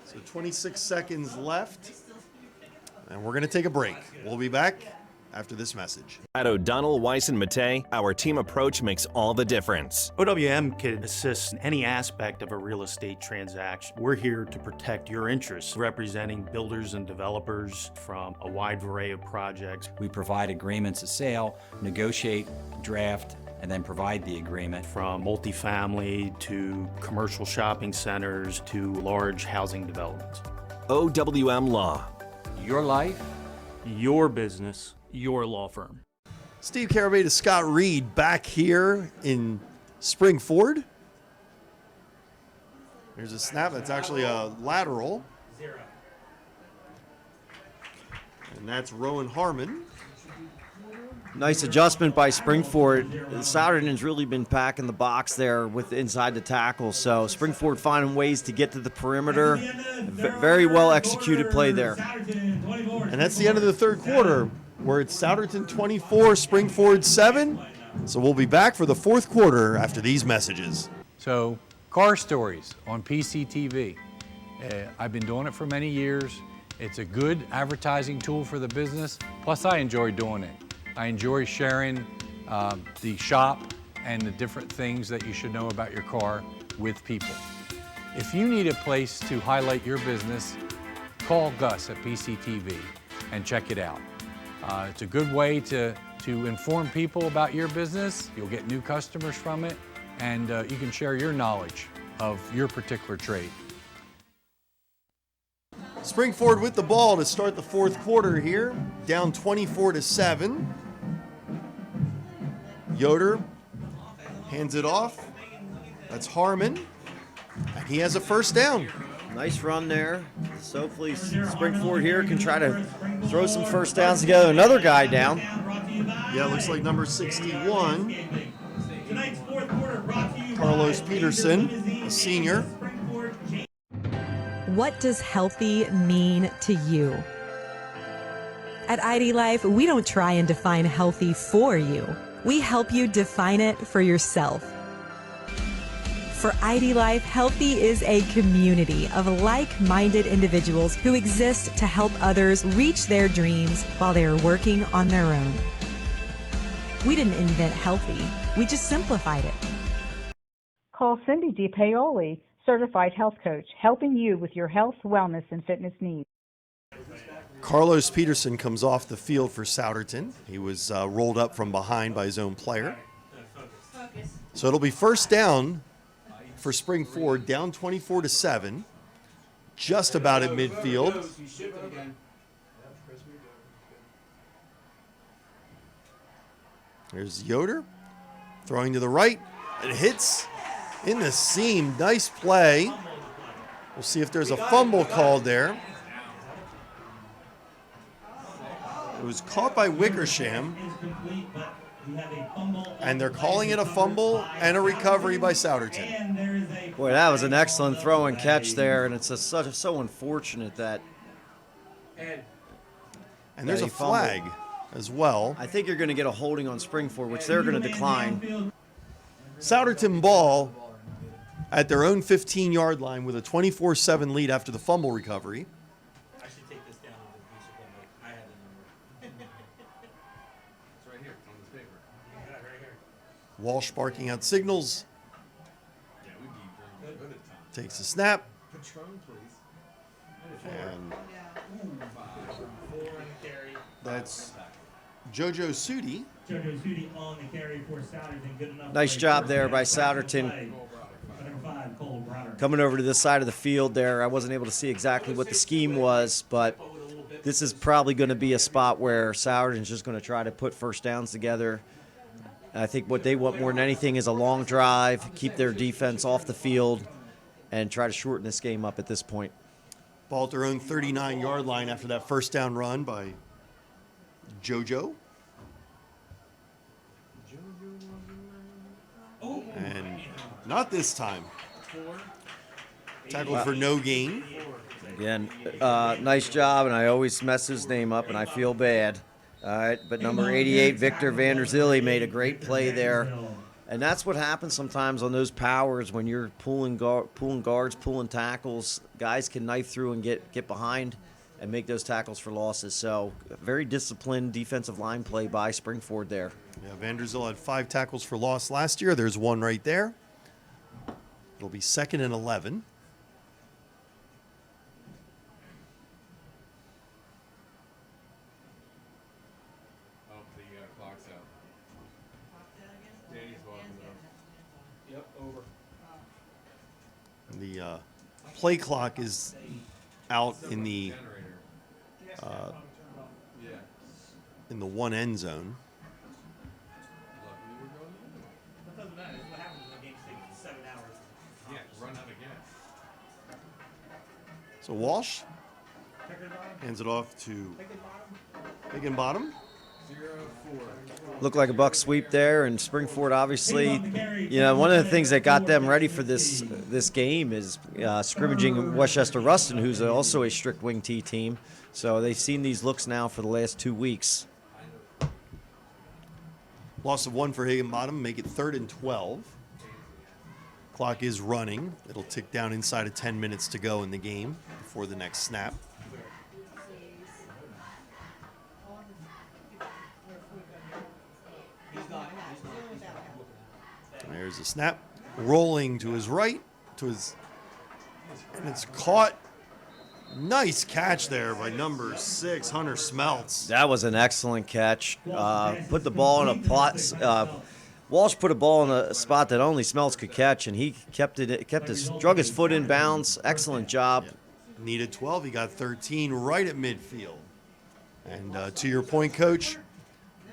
So 26 seconds left, and we're going to take a break. We'll be back after this message. At O'Donnell, Weiss, and Mattei, our team approach makes all the difference. OWM can assist in any aspect of a real estate transaction. We're here to protect your interests, representing builders and developers from a wide array of projects. We provide agreements of sale, negotiate, draft, and then provide the agreement. From multifamily to commercial shopping centers to large housing developments. OWM Law. Your life, your business, your law firm. Steve Carabate, Scott Reed back here in Springford. There's a snap. That's actually a lateral. And that's Rowan Harmon. Nice adjustment by Springford. Souderton's really been packing the box there with inside the tackle. So Springford finding ways to get to the perimeter. Very well executed play there. And that's the end of the third quarter, where it's Souderton 24, Springford 7. So we'll be back for the fourth quarter after these messages. So, car stories on PCTV. I've been doing it for many years. It's a good advertising tool for the business. Plus, I enjoy doing it. I enjoy sharing the shop and the different things that you should know about your car with people. If you need a place to highlight your business, call Gus at PCTV and check it out. It's a good way to inform people about your business. You'll get new customers from it, and you can share your knowledge of your particular trade. Springford with the ball to start the fourth quarter here, down 24-7. Yoder hands it off. That's Harmon, and he has a first down. Nice run there. So hopefully Springford here can try to throw some first downs together. Another guy down. Yeah, it looks like number 61. Carlos Peterson, a senior. What does healthy mean to you? At ID Life, we don't try and define healthy for you. We help you define it for yourself. For ID Life, healthy is a community of like-minded individuals who exist to help others reach their dreams while they are working on their own. We didn't invent healthy, we just simplified it. Call Cindy DiPaoli, Certified Health Coach, helping you with your health, wellness, and fitness needs. Carlos Peterson comes off the field for Souderton. He was rolled up from behind by his own player. So it'll be first down for Springford, down 24-7, just about at midfield. There's Yoder throwing to the right. It hits in the seam. Nice play. We'll see if there's a fumble called there. It was caught by Wickersham, and they're calling it a fumble and a recovery by Souderton. Boy, that was an excellent throw and catch there, and it's so unfortunate that. And there's a flag as well. I think you're going to get a holding on Springford, which they're going to decline. Souderton ball at their own 15-yard line with a 24-7 lead after the fumble recovery. Walsh barking out signals. Takes a snap. And that's JoJo Sudi. Nice job there by Souderton. Coming over to this side of the field there, I wasn't able to see exactly what the scheme was, but this is probably going to be a spot where Souderton's just going to try to put first downs together. I think what they want more than anything is a long drive, keep their defense off the field, and try to shorten this game up at this point. Ball at their own 39-yard line after that first down run by JoJo. And not this time. Tackled for no gain. Again, nice job, and I always mess his name up, and I feel bad. All right, but number 88, Victor Vanderzilli, made a great play there. And that's what happens sometimes on those powers when you're pulling guards, pulling tackles. Guys can knife through and get behind and make those tackles for losses. So very disciplined defensive line play by Springford there. Yeah, Vanderzilli had 5 tackles for loss last year. There's one right there. It'll be 2nd and 11. The play clock is out in the one end zone. So Walsh hands it off to Higginbottom. Looked like a buck sweep there, and Springford obviously, one of the things that got them ready for this game is scrimmaging Westchester Ruston, who's also a strict wing T team. So they've seen these looks now for the last 2 weeks. Loss of 1 for Higginbottom, make it 3rd and 12. Clock is running. It'll tick down inside of 10 minutes to go in the game before the next snap. There's a snap, rolling to his right, and it's caught. Nice catch there by number 6, Hunter Smeltz. That was an excellent catch. Put the ball in a plot. Walsh put a ball in a spot that only Smeltz could catch, and he drug his foot in bounds. Excellent job. Yeah. Needed 12. He got 13 right at midfield. And to your point, Coach,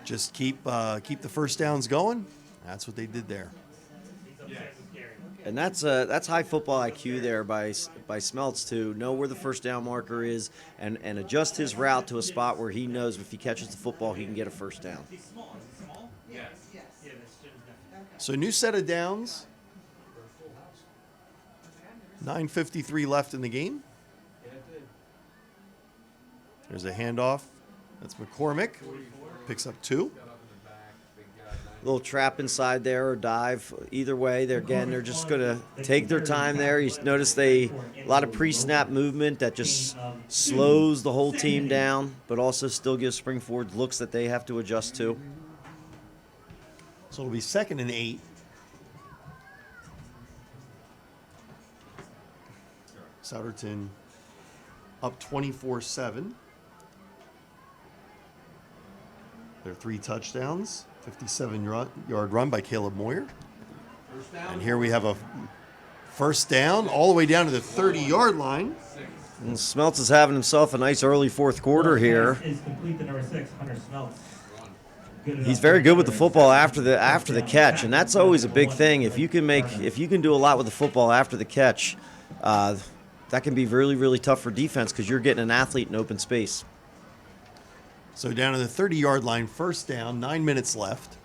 just keep the first downs going. That's what they did there. And that's high football IQ there by Smeltz to know where the first down marker is and adjust his route to a spot where he knows if he catches the football, he can get a first down. So new set of downs. 9:53 left in the game. There's a handoff. That's McCormick. Picks up 2. Little trap inside there or dive. Either way, they're just going to take their time there. You notice a lot of pre-snap movement that just slows the whole team down, but also still gives Springford looks that they have to adjust to. So it'll be 2nd and 8. Souderton up 24-7. Their 3 touchdowns. 57-yard run by Caleb Moyer. And here we have a first down all the way down to the 30-yard line. And Smeltz is having himself a nice early fourth quarter here. He's very good with the football after the catch, and that's always a big thing. If you can do a lot with the football after the catch, that can be really, really tough for defense because you're getting an athlete in open space. So down to the 30-yard line, first down, 9 minutes left.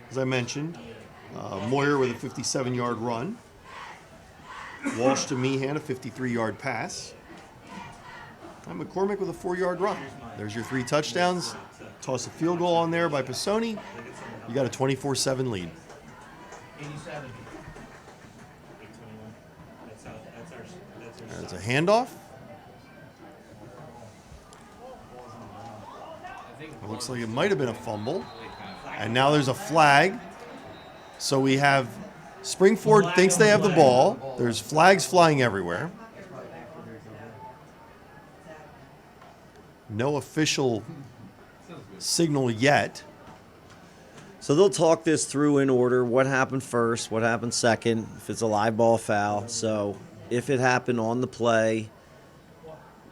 As I mentioned, Moyer with a 57-yard run. Walsh to Meehan, a 53-yard pass. And McCormick with a 4-yard run. There's your 3 touchdowns. Toss a field goal on there by Pisoni. You got a 24-7 lead. There's a handoff. It looks like it might have been a fumble. And now there's a flag. So we have Springford thinks they have the ball. There's flags flying everywhere. No official signal yet. So they'll talk this through in order. What happened first? What happened second? If it's a live ball foul. So if it happened on the play,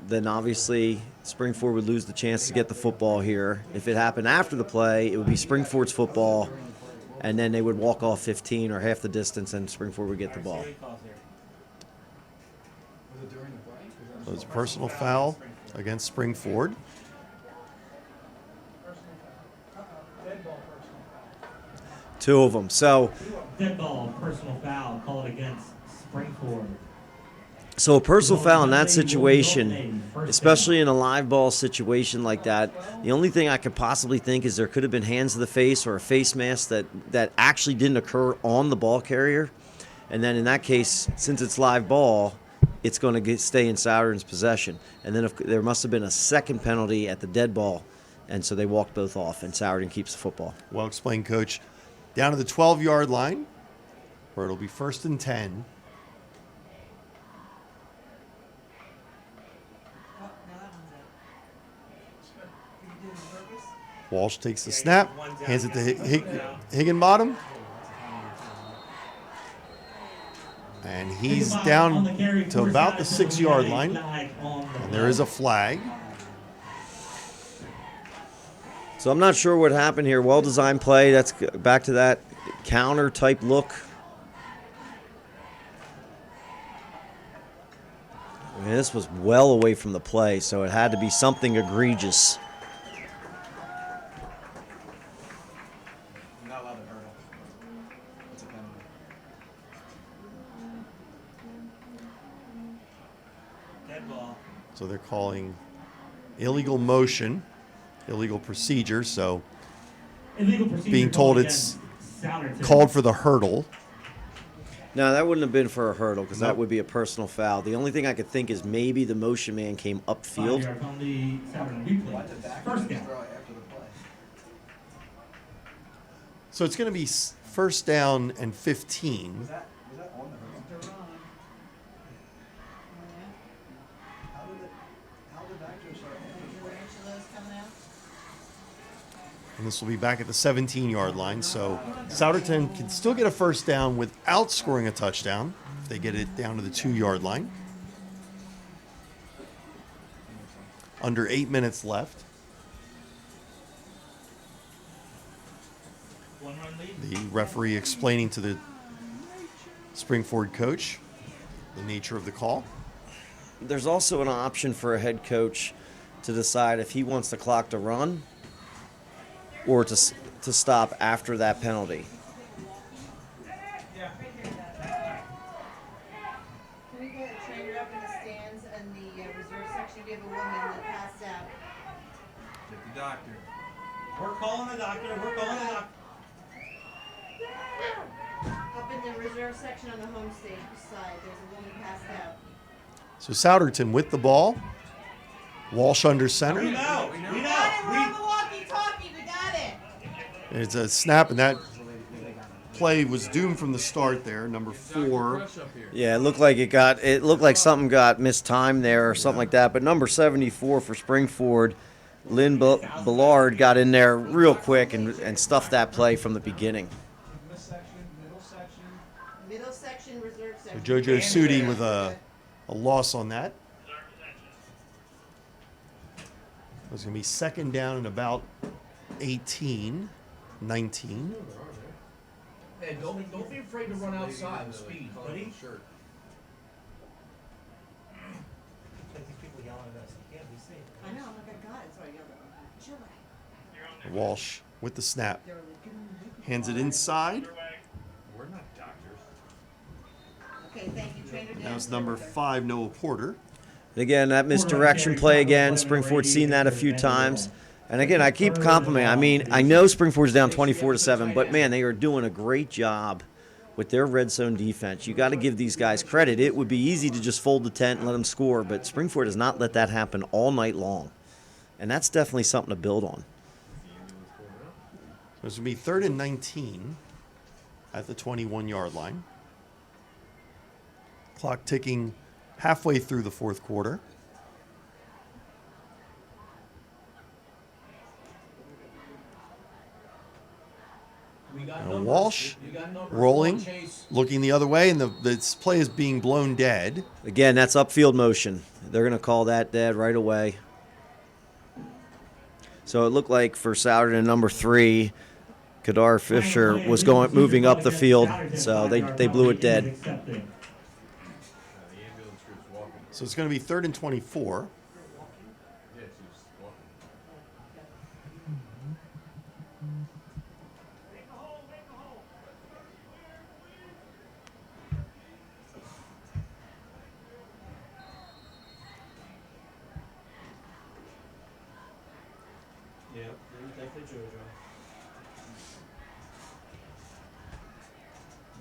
then obviously Springford would lose the chance to get the football here. If it happened after the play, it would be Springford's football, and then they would walk off 15 or half the distance, and Springford would get the ball. So it's a personal foul against Springford. Two of them. So dead ball, personal foul, call it against Springford. So a personal foul in that situation, especially in a live ball situation like that, the only thing I could possibly think is there could have been hands to the face or a face mask that actually didn't occur on the ball carrier. And then in that case, since it's live ball, it's going to stay in Souderton's possession. And then if there must have been a second penalty at the dead ball, and so they walked both off, and Souderton keeps the football. Well explained, Coach. Down to the 12-yard line, where it'll be 1st and 10. Walsh takes the snap, hands it to Higginbottom. And he's down to about the 6-yard line. And there is a flag. So I'm not sure what happened here. Well-designed play. That's back to that counter-type look. I mean, this was well away from the play, so it had to be something egregious. Not allowed to hurdle. It's a penalty. Dead ball. So they're calling illegal motion, illegal procedure. So being told it's called for the hurdle. No, that wouldn't have been for a hurdle because that would be a personal foul. The only thing I could think is maybe the motion man came upfield. So it's going to be 1st down and 15. Was that on the hurdle? And this will be back at the 17-yard line. So Souderton can still get a 1st down without scoring a touchdown if they get it down to the 2-yard line. Under 8 minutes left. The referee explaining to the Springford coach the nature of the call. There's also an option for a head coach to decide if he wants the clock to run or to stop after that penalty. Can we get a trainer up in the stands and the reserve section? We have a woman that passed out. Get the doctor. We're calling the doctor. We're calling the doctor. Up in the reserve section on the home stage side, there's a woman passed out. So Souderton with the ball. Walsh under center. We know. We're on the walkie-talkie. We got it. It's a snap, and that play was doomed from the start there, number 4. Yeah, it looked like something got mistimed there or something like that. But number 74 for Springford, Lynn Ballard got in there real quick and stuffed that play from the beginning. Middle section, reserve So section. JoJo Sudi with a loss on that. It was going to be 2nd down and about 18, 19. Hey, don't be afraid to run outside with speed, buddy. Sure. These people yelling at us. Yeah, we see. I know. I'm like, I got it. So I yelled at them. Walsh with the snap. Hands it inside. We're not doctors. Okay, thank you, trainer. Now it's number 5, Noah Porter. Again, that misdirection play again. Springford's seen that a few times. And again, I keep complimenting. I mean, I know Springford's down 24-7, but man, they are doing a great job with their red zone defense. You got to give these guys credit. It would be easy to just fold the tent and let them score, but Springford has not let that happen all night long. And that's definitely something to build on. So it's going to be 3rd and 19 at the 21-yard line. Clock ticking halfway through the 4th quarter. And Walsh rolling, looking the other way, and this play is being blown dead. Again, that's upfield motion. They're going to call that dead right away. So it looked like for Souderton, number 3, Kadar Fisher was moving up the field, so they blew it dead. So it's going to be 3rd and 24.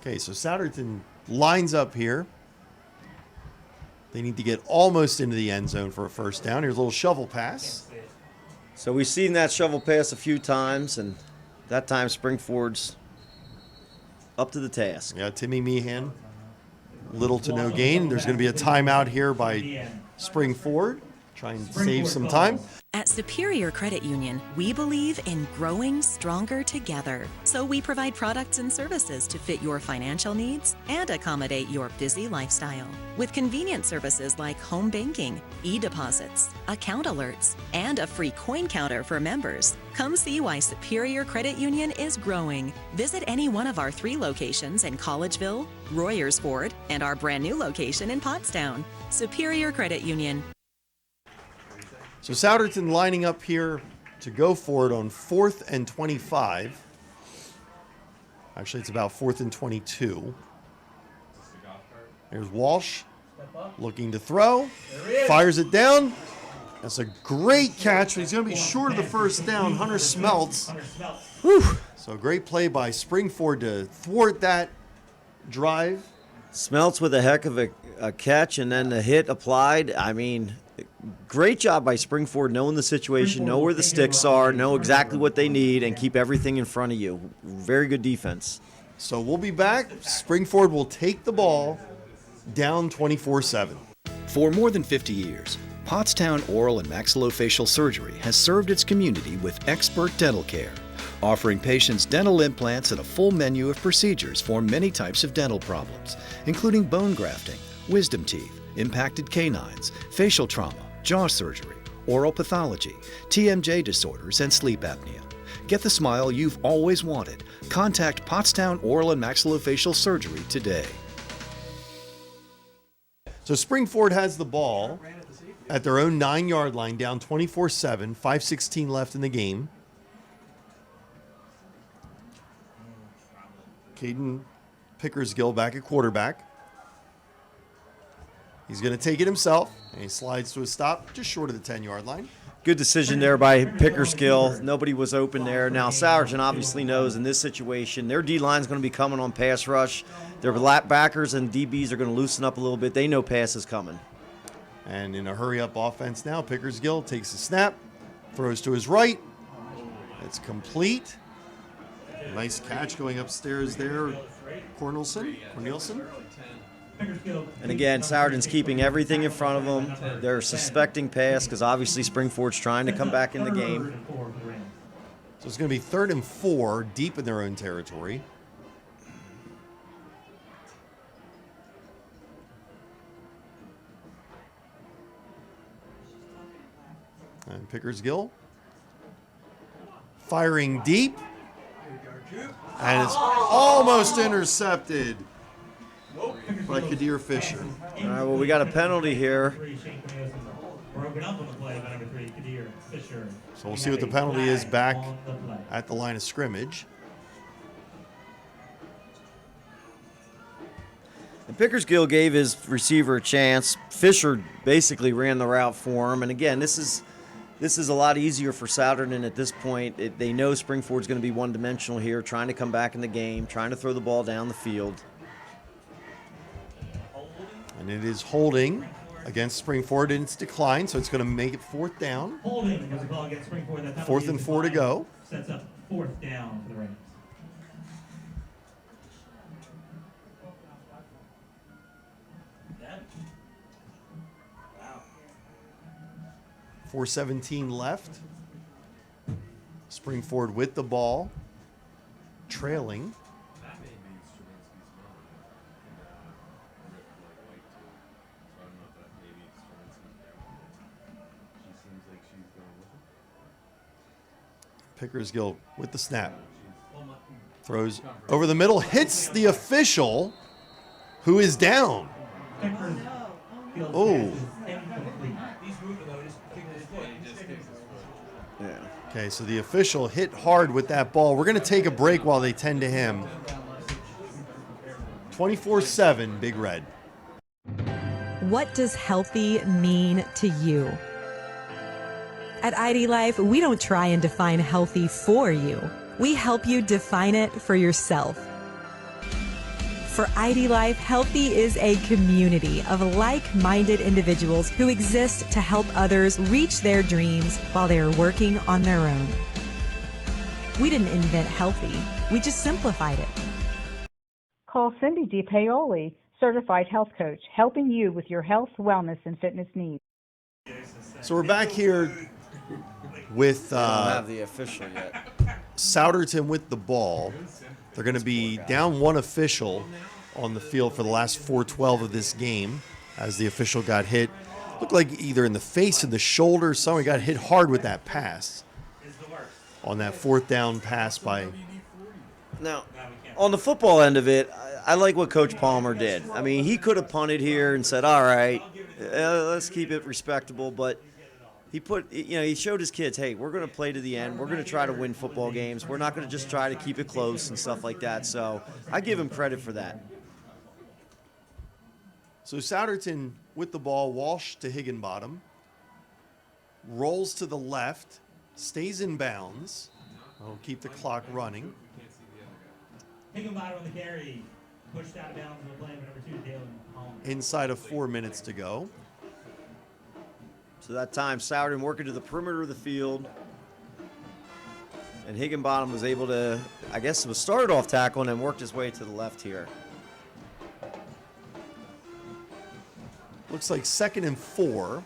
Okay, so Souderton lines up here. They need to get almost into the end zone for a first down. Here's a little shovel pass. So we've seen that shovel pass a few times, and that time Springford's up to the task. Yeah, Timmy Meehan, little to no gain. There's going to be a timeout here by Springford. Try and save some time. At Superior Credit Union, we believe in growing stronger together. So we provide products and services to fit your financial needs and accommodate your busy lifestyle. With convenient services like home banking, e-deposits, account alerts, and a free coin counter for members. Come see why Superior Credit Union is growing. Visit any one of our 3 locations in Collegeville, Royersford, and our brand new location in Pottstown. Superior Credit Union. So Souderton lining up here to go for it on 4th and 25. Actually, it's about 4th and 22. There's Walsh looking to throw. Fires it down. That's a great catch. He's going to be short of the first down. Hunter Smeltz. Whew. So great play by Springford to thwart that drive. Smeltz with a heck of a catch, and then the hit applied. I mean, great job by Springford, knowing the situation, know where the sticks are, know exactly what they need, and keep everything in front of you. Very good defense. So we'll be back. Springford will take the ball down 24-7. For more than 50 years, Pottstown Oral and Maxillofacial Surgery has served its community with expert dental care, offering patients dental implants and a full menu of procedures for many types of dental problems, including bone grafting, wisdom teeth, impacted canines, facial trauma, jaw surgery, oral pathology, TMJ disorders, and sleep apnea. Get the smile you've always wanted. Contact Pottstown Oral and Maxillofacial Surgery today. So Springford has the ball at their own 9-yard line, down 24-7, 5:16 left in the game. Caden Pickersgill back at quarterback. He's going to take it himself, and he slides to a stop just short of the 10-yard line. Good decision there by Pickersgill. Nobody was open there. Now, Sargent obviously knows in this situation their D-line is going to be coming on pass rush. Their backers and DBs are going to loosen up a little bit. They know pass is coming. And in a hurry-up offense now, Pickersgill takes the snap, throws to his right. It's complete. Nice catch going upstairs there, Cornelson. And again, Sargent's keeping everything in front of them. They're suspecting pass because obviously Springford's trying to come back in the game. So it's going to be 3rd and 4, deep in their own territory. And Pickersgill firing deep. And it's almost intercepted by Kadir Fisher. All right, well, we got a penalty here. So we'll see what the penalty is back at the line of scrimmage. And Pickersgill gave his receiver a chance. Fisher basically ran the route for him. And again, this is a lot easier for Souderton at this point. They know Springford's going to be one-dimensional here, trying to come back in the game, trying to throw the ball down the field. And it is holding against Springford in its decline, so it's going to make it 4th down. Holding was a call against Springford. 4th and 4 to go. Sets up 4th down for the Rams. Wow. 4:17 left. Springford with the ball, trailing. Pickersgill with the snap. Throws over the middle, hits the official, who is down. Oh. Yeah. Okay, so the official hit hard with that ball. We're going to take a break while they tend to him. 24-7, Big Red. What does healthy mean to you? At ID Life, we don't try and define healthy for you. We help you define it for yourself. For ID Life, healthy is a community of like-minded individuals who exist to help others reach their dreams while they are working on their own. We didn't invent healthy, we just simplified it. Call Cindy DiPaoli, certified health coach, helping you with your health, wellness, and fitness needs. So we're back here with They don't have the official yet. Souderton with the ball. They're going to be down one official on the field for the last 4:12 of this game as the official got hit. Looked like either in the face or the shoulder. Someone got hit hard with that pass on that 4th down pass by. Now, on the football end of it, I like what Coach Palmer did. I mean, he could have punted here and said, all right, let's keep it respectable, but he showed his kids, hey, we're going to play to the end. We're going to try to win football games. We're not going to just try to keep it close and stuff like that. So I give him credit for that. So Souderton with the ball, Walsh to Higginbottom, rolls to the left, stays in bounds. I'll keep the clock running. Higginbottom on the carry, pushed out of bounds on the play, number 2, Dalen Palmer. Inside of 4 minutes to go. So that time, Souderton working to the perimeter of the field. And Higginbottom was able to, I guess it was started off tackle and then worked his way to the left here. Looks like 2nd and 4.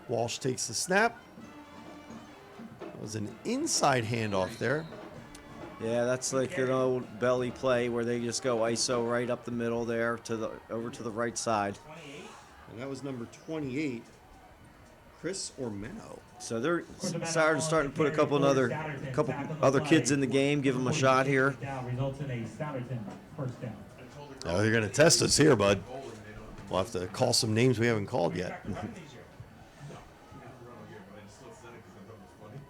Walsh takes the snap. That was an inside handoff there. Yeah, that's like an old belly play where they just go ISO right up the middle there over to the right side. And that was number 28, Chris Ormeno. So they're starting to put a couple other kids in the game, give them a shot here. Oh, they're going to test us here, bud. We'll have to call some names we haven't called yet.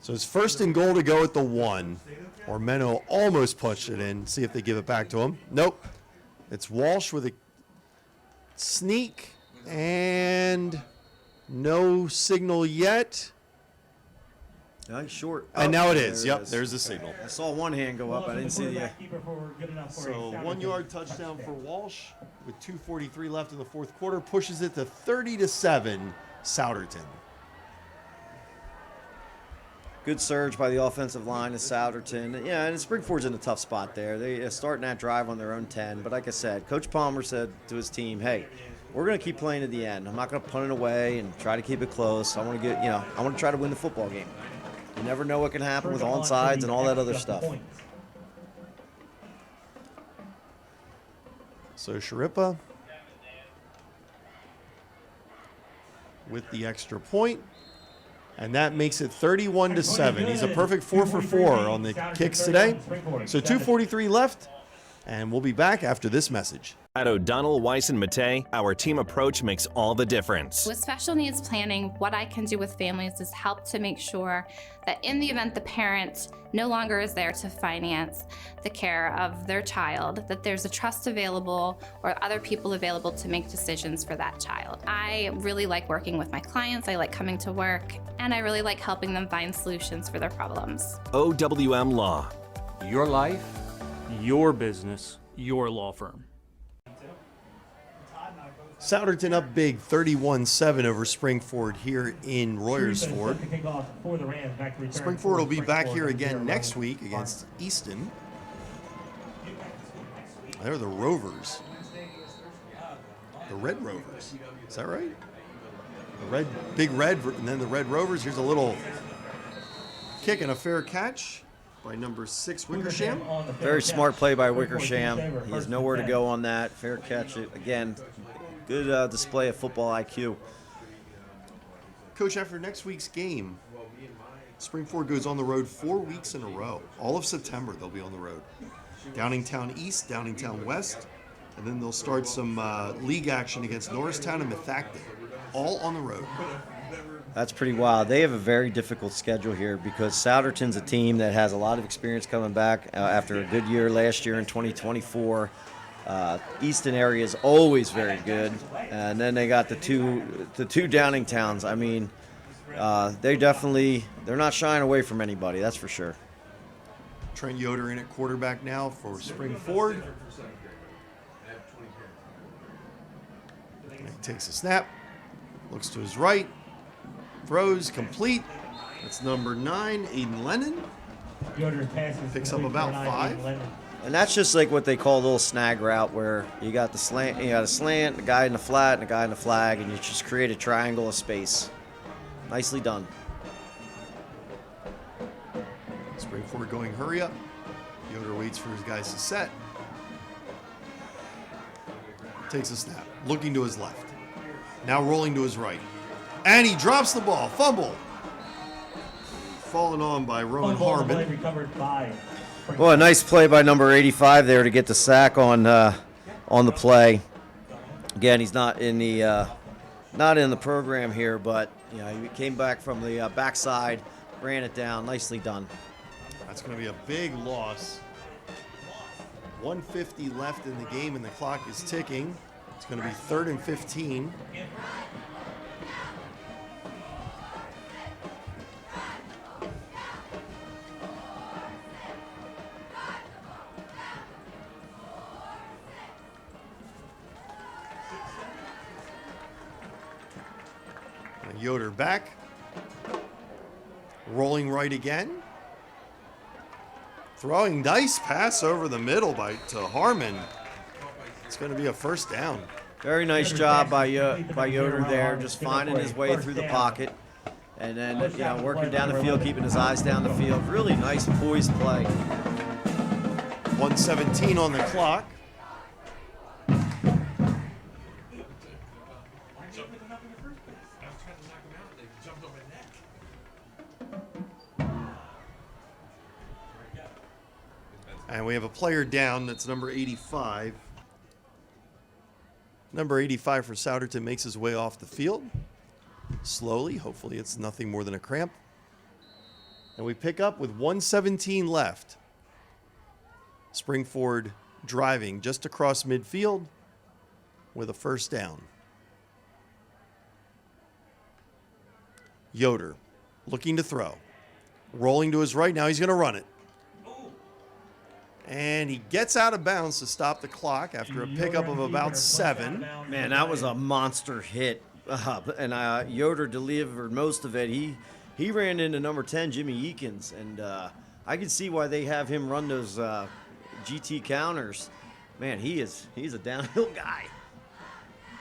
So it's 1st and goal to go at the 1. Ormeno almost punched it in. See if they give it back to him. Nope. It's Walsh with a sneak and no signal yet. Nice short. And now it is. There Yep, there's the signal. I saw one hand go up. I didn't see the. So 1 yard touchdown for Walsh with 2:43 left in the 4th quarter. Pushes it to 30-7, Souderton. Good surge by the offensive line of Souderton. Yeah, and Springford's in a tough spot there. They're starting that drive on their own 10. But like I said, Coach Palmer said to his team, hey, we're going to keep playing to the end. I'm not going to punt it away and try to keep it close. I want to try to win the football game. You never know what can happen with onsides and all that other stuff. So Sharippa with the extra point. And that makes it 31-7. He's a perfect 4 for 4 on the kicks today. So 2:43 left, and we'll be back after this message. At O'Donnell, Weiss, and Mattei, our team approach makes all the difference. With special needs planning, what I can do with families is help to make sure that in the event the parent no longer is there to finance the care of their child, that there's a trust available or other people available to make decisions for that child. I really like working with my clients, I like coming to work, and I really like helping them find solutions for their problems. OWM Law. Your life, your business, your law firm. Souderton up big, 31-7 over Springford here in Royersford. Springford will be back here again next week against Easton. They're the Rovers. The Red Rovers. Is that right? The Big Red, and then the Red Rovers. Here's a little kick and a fair catch by number 6, Wickersham. Very smart play by Wickersham. He has nowhere to go on that. Fair catch. Again, good display of football IQ. Coach, after next week's game, Springford goes on the road 4 weeks in a row. All of September they'll be on the road. Downingtown East, Downingtown West, and then they'll start some league action against Norristown and Methacton, all on the road. That's pretty wild. They have a very difficult schedule here because Souderton's a team that has a lot of experience coming back after a good year last year in 2024. Easton area is always very good, and then they got the two Downing towns. I mean, they're not shying away from anybody. That's for sure. Trent Yoder in at quarterback now for Spring Ford. He takes a snap, looks to his right, throws complete. That's number 9, Aiden Lennon. Picks up about 5. And that's just like what they call a little snag route, where you got a slant, a guy in the flat, and a guy in the flag, and you just create a triangle of space. Nicely done. Spring Ford going hurry up. Yoder waits for his guys to set. Takes a snap, looking to his left. Now rolling to his right. And he drops the ball. Fumble. Fallen on by Rowan Harmon. Recovered 5. Well, a nice play by number 85 there to get the sack on the play. Again, he's not in the program here, but he came back from the backside, ran it down. Nicely done. That's going to be a big loss. 1:50 left in the game, and the clock is ticking. It's going to be 3rd and 15. Yoder back. Rolling right again. Throwing nice pass over the middle to Harmon. It's going to be a first down. Very nice job by Yoder there, just finding his way through the pocket. And then, working down the field, keeping his eyes down the field. Really nice poised play. 1:17 on the clock. And we have a player down. That's number 85. Number 85 for Souderton makes his way off the field. Slowly. Hopefully it's nothing more than a cramp. And we pick up with 1:17 left. Springford driving just across midfield with a first down. Yoder looking to throw. Rolling to his right. Now he's going to run it. And he gets out of bounds to stop the clock after a pickup of about 7. Man, that was a monster hit. And Yoder delivered most of it. He ran into number 10, Jimmy Eakins. And I can see why they have him run those GT counters. Man, he's a downhill guy.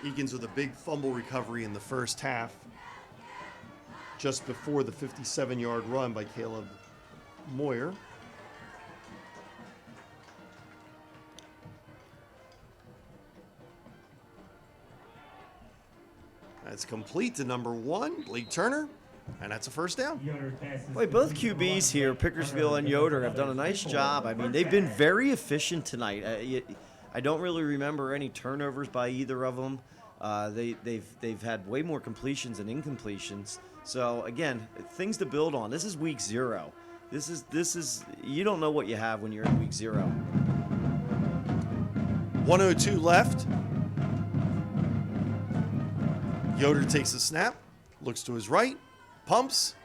Eakins with a big fumble recovery in the first half, just before the 57-yard run by Caleb Moyer. That's complete to number 1, Blake Turner, and that's a first down. Boy, both QBs here, Pickersville and Yoder, have done a nice job. I mean, they've been very efficient tonight. I don't really remember any turnovers by either of them. They've had way more completions and incompletions. So again, things to build on. This is week 0. This is you don't know what you have when you're in week 0. 1:02 left. Yoder takes a snap, looks to his right, pumps.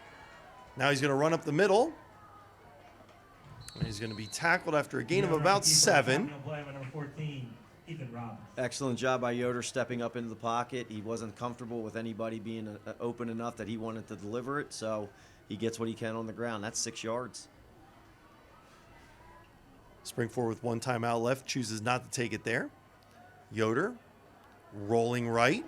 Now he's going to run up the middle. And he's going to be tackled after a gain of about 7. Excellent job by Yoder stepping up into the pocket. He wasn't comfortable with anybody being open enough that he wanted to deliver it, so he gets what he can on the ground. That's 6 yards. Springford with 1 timeout left, chooses not to take it there. Yoder rolling right.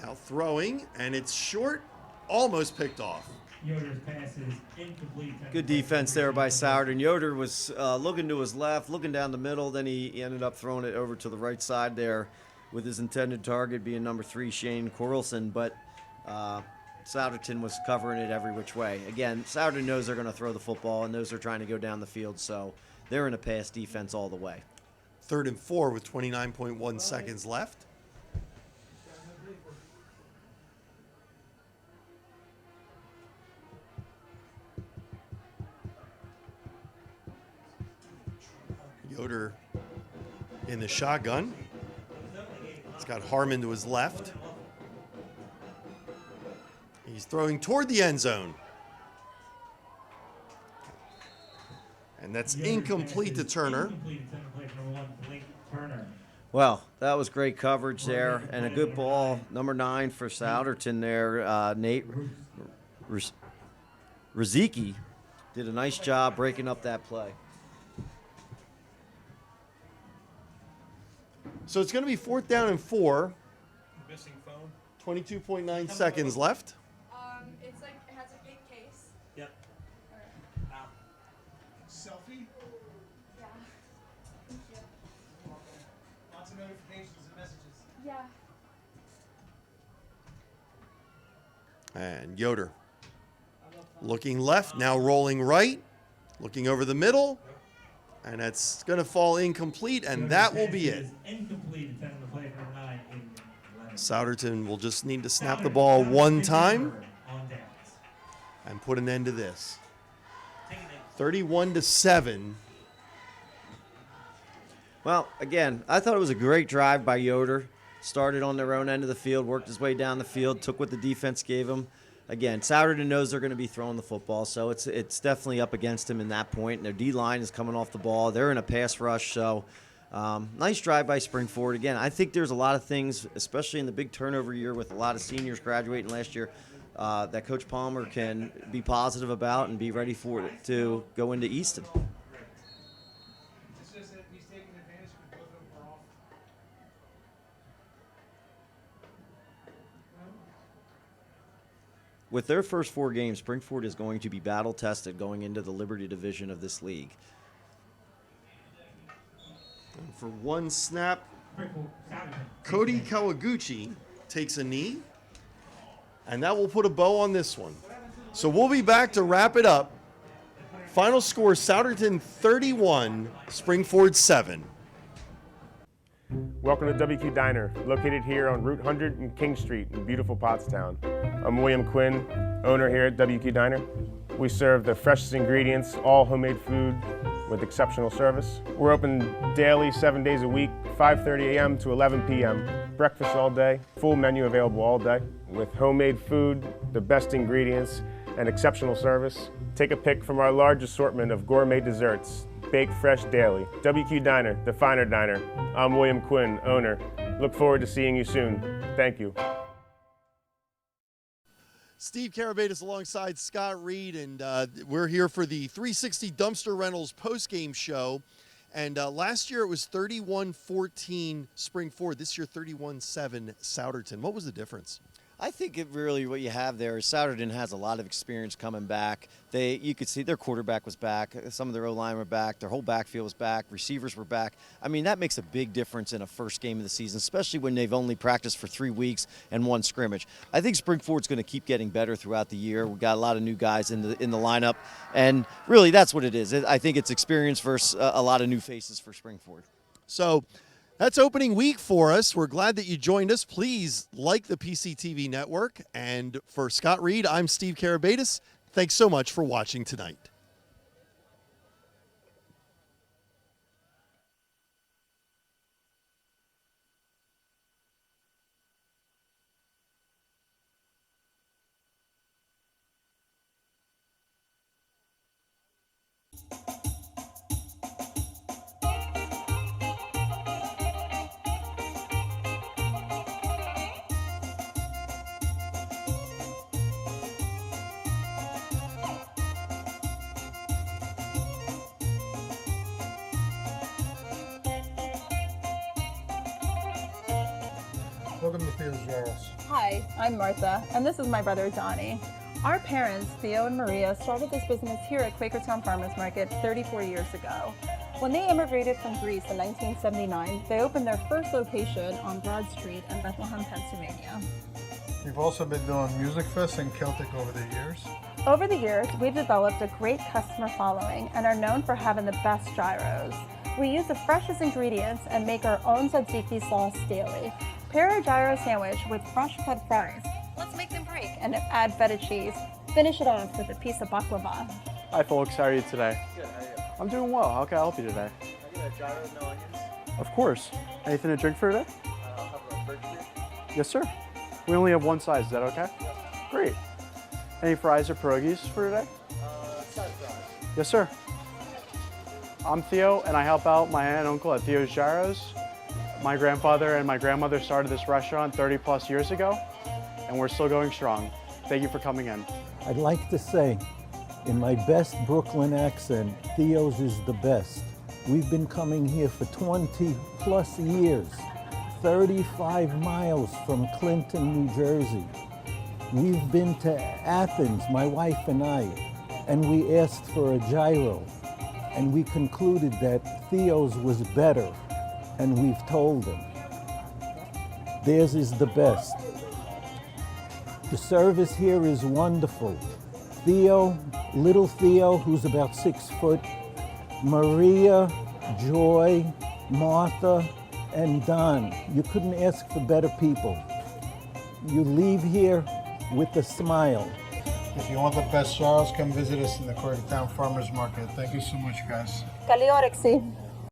Now throwing, and it's short, almost picked off. Yoder's pass is incomplete. Good defense there by Souderton. Yoder was looking to his left, looking down the middle. Then he ended up throwing it over to the right side there with his intended target being number 3, Shane Corlson. But Souderton was covering it every which way. Again, Souderton knows they're going to throw the football and knows they're trying to go down the field, so they're in a pass defense all the way. 3rd and 4 with 29.1 seconds left. Yoder in the shotgun. He's got Harmon to his left. He's throwing toward the end zone. And that's incomplete to Turner. Well, that was great coverage there, and a good ball. Number 9 for Souderton there, Nate Riziki did a nice job breaking up that play. So it's going to be 4th down and 4. Missing phone. 22.9 seconds left. It's like, it has a big case. Yep. Selfie? Yeah. Thank you. Lots of notifications and messages. Yeah. And Yoder looking left, now rolling right, looking over the middle, and that's going to fall incomplete, and that will be it. Incomplete attempt to play for 9 in 11. Souderton will just need to snap the ball one time and put an end to this. 31-7. Well, again, I thought it was a great drive by Yoder. Started on their own end of the field, worked his way down the field, took what the defense gave him. Again, Souderton knows they're going to be throwing the football, so it's definitely up against him in that point. And their D-line is coming off the ball. They're in a pass rush, so nice drive by Spring-Ford. Again, I think there's a lot of things, especially in the big turnover year with a lot of seniors graduating last year, that Coach Palmer can be positive about and be ready for it to go into Easton. It's just that he's taking advantage because both of them are off. With their first 4 games, Spring-Ford is going to be battle-tested going into the Liberty Division of this league. And for one snap, Cody Kawaguchi takes a knee, and that will put a bow on this one. So we'll be back to wrap it up. Final score, Souderton 31, Spring-Ford 7. Welcome to WQ Diner, located here on Route 100 and King Street in beautiful Pottstown. I'm William Quinn, owner here at WQ Diner. We serve the freshest ingredients, all homemade food with exceptional service. We're open daily, 7 days a week, 5:30 a.m. to 11 p.m. Breakfast all day, full menu available all day. With homemade food, the best ingredients, and exceptional service. Take a pick from our large assortment of gourmet desserts, baked fresh daily. WQ Diner, the finer diner. I'm William Quinn, owner. Look forward to seeing you soon. Thank you. Steve Karabatis alongside Scott Reed, and we're here for the 360 Dumpster Rentals postgame show. And last year it was 31-14 Spring-Ford. This year 31-7 Souderton. What was the difference? I think it really what you have there is Souderton has a lot of experience coming back. You could see their quarterback was back, some of their O-line were back, their whole backfield was back, receivers were back. I mean, that makes a big difference in a first game of the season, especially when they've only practiced for 3 weeks and 1 scrimmage. I think Spring-Ford's going to keep getting better throughout the year. We've got a lot of new guys in the lineup, and really that's what it is. I think it's experience versus a lot of new faces for Spring-Ford. So that's opening week for us. We're glad that you joined us. Please like the PCTV network. And for Scott Reed, I'm Steve Karabatis. Thanks so much for watching tonight. Welcome to Theo's Jarls. Hi, I'm Martha, and this is my brother Donnie. Our parents, Theo and Maria, started this business here at Quakertown Farmers Market 34 years ago. When they immigrated from Greece in 1979, they opened their first location on Broad Street in Bethlehem, Pennsylvania. We've also been doing Music Fest and Celtic over the years. Over the years, we've developed a great customer following and are known for having the best gyros. We use the freshest ingredients and make our own tzatziki sauce daily. Pair our gyro sandwich with fresh cut fries. Let's make them break and add feta cheese. Finish it off with a piece of baklava. Hi folks, how are you today? Good, how are you? I'm doing well. How can I help you today? I got gyro, no onions. Of course. Anything to drink for today? I'll have a birch beer. Yes, sir. We only have one size. Is that okay? Great. Any fries or pierogies for today? Side fries. Yes, sir. I'm Theo, and I help out my aunt and uncle at Theo's Gyros. My grandfather and my grandmother started this restaurant 30 plus years ago, and we're still going strong. Thank you for coming in. I'd like to say, in my best Brooklyn accent, Theo's is the best. We've been coming here for 20 plus years, 35 miles from Clinton, New Jersey. We've been to Athens, my wife and I, and we asked for a gyro, and we concluded that Theo's was better, and we've told them. Theirs is the best. The service here is wonderful. Theo, little Theo, who's about 6 foot, Maria, Joy, Martha, and Don. You couldn't ask for better people. You leave here with a smile. If you want the best gyros, come visit us in the Koreatown Farmers Market. Thank you so much, guys. Καλή όρεξη.